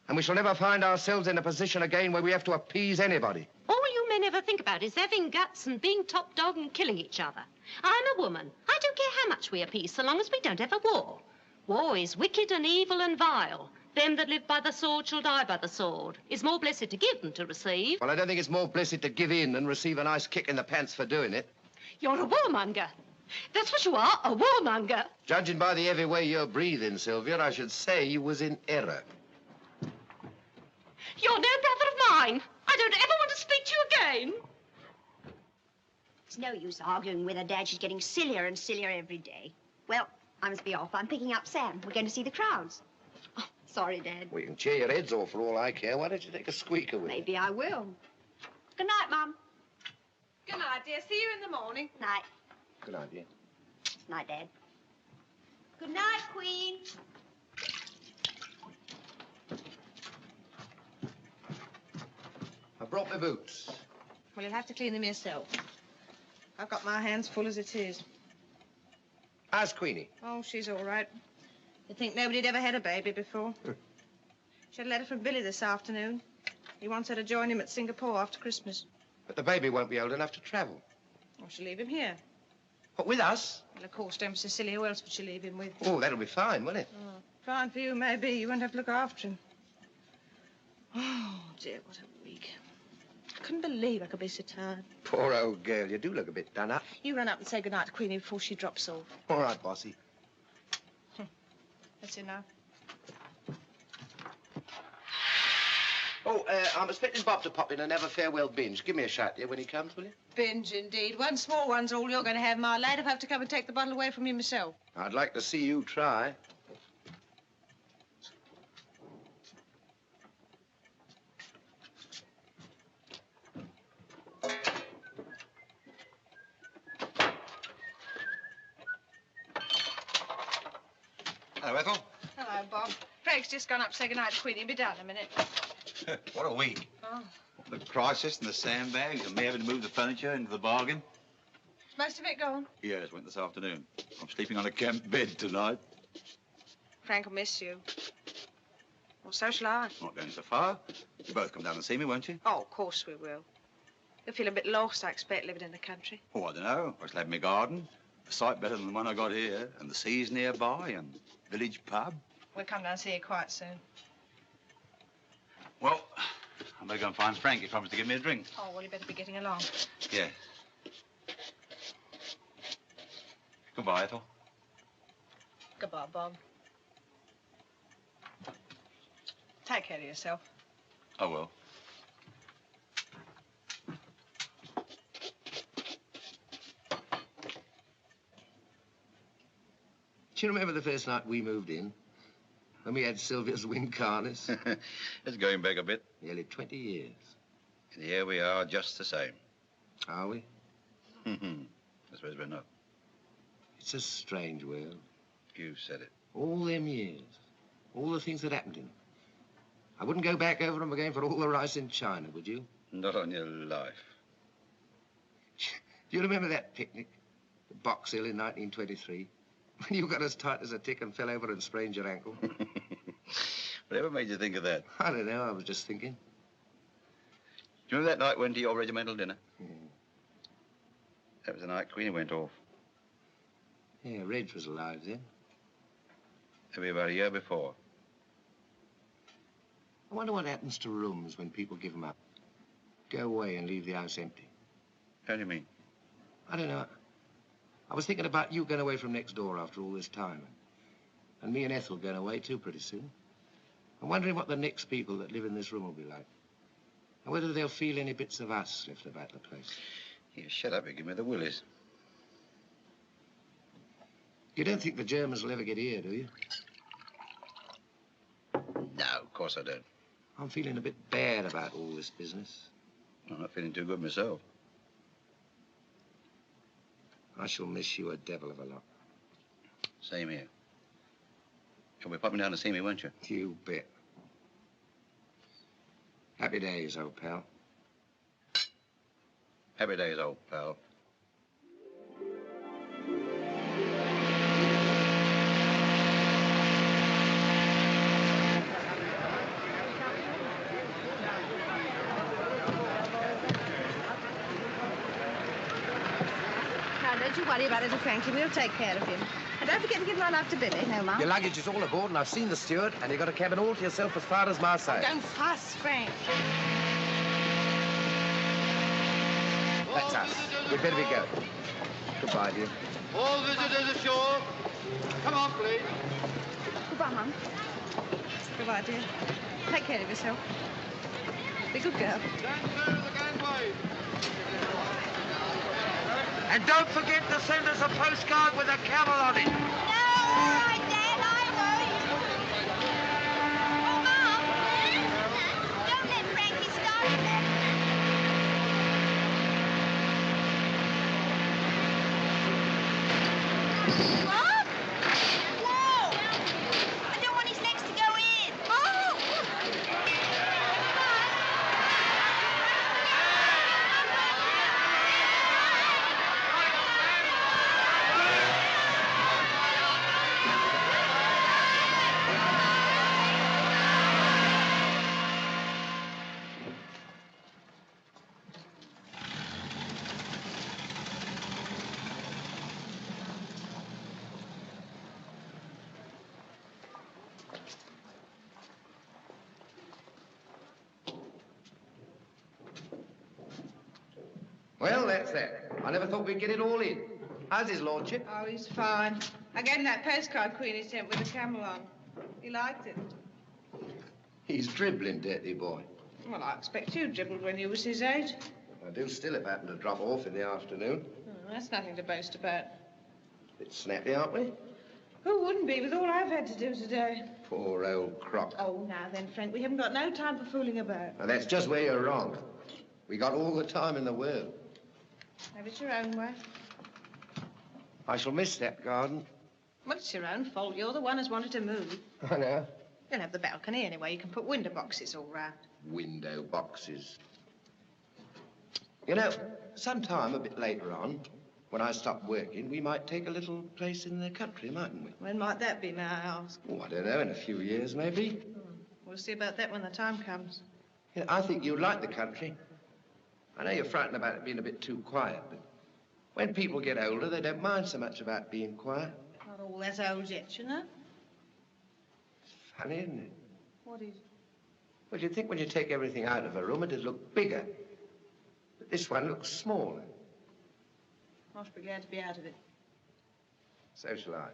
And we shall never find ourselves in a position again where we have to appease anybody. All you men ever think about is having guts and being top dog and killing each other. I'm a woman. I don't care how much we appease so long as we don't have a war. War is wicked and evil and vile. Them that live by the sword shall die by the sword. It's more blessed to give than to receive. Well, I don't think it's more blessed to give in than receive a nice kick in the pants for doing it. You're a warmonger. That's what you are, a warmonger. Judging by the heavy way you're breathing, Sylvia, I should say you was in error. You're no brother of mine. I don't ever want to speak to you again. It's no use arguing with her, Dad. She's getting sillier and sillier every day. Well, I must be off. I'm picking up Sam. We're going to see the crowds. Oh, sorry, Dad. Well, you can cheer your heads off for all I care. Why don't you take a squeaker with you? Maybe I will. Good night, Mum. Good night, dear. See you in the morning. Night. Good night, dear. Night, Dad. Good night, Queen. I brought my boots. Well, you'll have to clean them yourself. I've got my hands full as it is. How's Queenie? Oh, she's all right. You'd think nobody'd ever had a baby before. She had a letter from Billy this afternoon. He wants her to join him at Singapore after Christmas. But the baby won't be old enough to travel. Or she'll leave him here. What, with us? Well, of course, don't be so silly. Who else would she leave him with? Oh, that'll be fine, won't it? Oh, fine for you, maybe. You won't have to look after him. Oh, dear, what a week. I couldn't believe I could be so tired. Poor old girl. You do look a bit done up. You run up and say goodnight to Queenie before she drops off. All right, bossy. That's enough. Oh, I'm expecting Bob to pop in and have a farewell binge. Give me a shout, dear, when he comes, will you? Binge, indeed. One small one's all you're going to have, my lad. I'll have to come and take the bottle away from you myself. I'd like to see you try. Hello, Ethel. Hello, Bob. Frank's just gone up to say goodnight to Queenie. Be down in a minute. What a week. Oh. The crisis and the sandbags and me having to move the furniture into the bargain. Is most of it gone? Yes, went this afternoon. I'm sleeping on a camp bed tonight. Frank will miss you. Well, so shall I. Not going so far. You both come down and see me, won't you? Oh, of course we will. You'll feel a bit lost, I expect, living in the country. Oh, I don't know. I shall have my garden. A sight better than the one I got here. And the sea's nearby and village pub. We'll come down and see you quite soon. Well, I better go and find Frank. He promised to give me a drink. Oh, well, you better be getting along. Yeah. Goodbye, Ethel. Goodbye, Bob. Take care of yourself. I will. Do you remember the first night we moved in? When we had Sylvia's wing harness? It's going back a bit. Nearly 20 years. And here we are, just the same. Are we? I suppose we're not. It's a strange world. You said it. All them years. All the things that happened in them. I wouldn't go back over them again for all the rice in China, would you? Not on your life. Do you remember that picnic? The Box Hill in 1923? When you got as tight as a tick and fell over and sprained your ankle? Whatever made you think of that? I don't know, I was just thinking. Do you remember that night we went to your regimental dinner? That was the night Queenie went off. Yeah, Reg was alive then. Maybe about a year before. I wonder what happens to rooms when people give them up. Go away and leave the house empty. How do you mean? I don't know. I was thinking about you going away from next door after all this time. And me and Ethel going away too pretty soon. I'm wondering what the next people that live in this room will be like. And whether they'll feel any bits of us left about the place. Yeah, shut up, you give me the willies. You don't think the Germans will ever get here, do you? No, of course I don't. I'm feeling a bit bad about all this business. I'm not feeling too good myself. I shall miss you a devil of a lot. Same here. You'll be popping down to see me, won't you? You bet. Happy days, old pal. Happy days, old pal. Now, don't you worry about little Frankie. We'll take care of him. And don't forget to give my love to Billy. No, Mum. Your luggage is all aboard, and I've seen the steward, and you've got a cabin all to yourself as far as Marseille. Don't fuss, Frank. That's us. We'd better be going. Goodbye, dear. All visitors ashore. Come on, please. Goodbye, Mum. Goodbye, dear. Take care of yourself. Be a good girl. Stand clear of the gangway. And don't forget to send us a postcard with a camel on it. No, all right, Dad, I won't. Oh, Mom. Don't let Frankie start that. What? Whoa! I don't want his legs to go in. Oh! Well, that's that. I never thought we'd get it all in. How's his lordship? Oh, he's fine. I gave him that postcard Queenie sent with the camel on. He liked it. He's dribbling, dirty boy. Well, I expect you dribbled when you was his age. I do still if I happen to drop off in the afternoon. Oh, that's nothing to boast about. Bit snappy, aren't we? Who wouldn't be with all I've had to do today? Poor old croc. Oh, now then, Frank, we haven't got no time for fooling about. Now, that's just where you're wrong. We got all the time in the world. Have it your own way. I shall miss that garden. Well, it's your own fault. You're the one who's wanted to move. I know. You'll have the balcony anyway. You can put window boxes all round. Window boxes. You know, sometime a bit later on, when I stop working, we might take a little place in the country, mightn't we? When might that be, may I ask? Oh, I don't know, in a few years, maybe. We'll see about that when the time comes. You know, I think you'd like the country. I know you're frightened about it being a bit too quiet, but when people get older, they don't mind so much about being quiet. Not all as old yet, you know. Funny, isn't it? What is? Well, you'd think when you take everything out of a room, it'd look bigger. But this one looks smaller. I should be glad to be out of it. So shall I.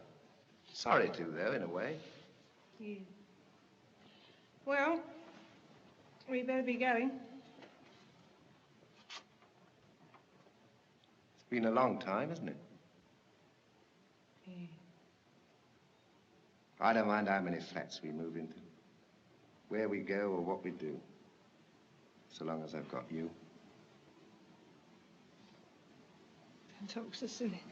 Sorry to, though, in a way. Yeah. Well, we better be going. It's been a long time, hasn't it? Yeah. I don't mind how many flats we move into, where we go or what we do, so long as I've got you. Don't talk so silly.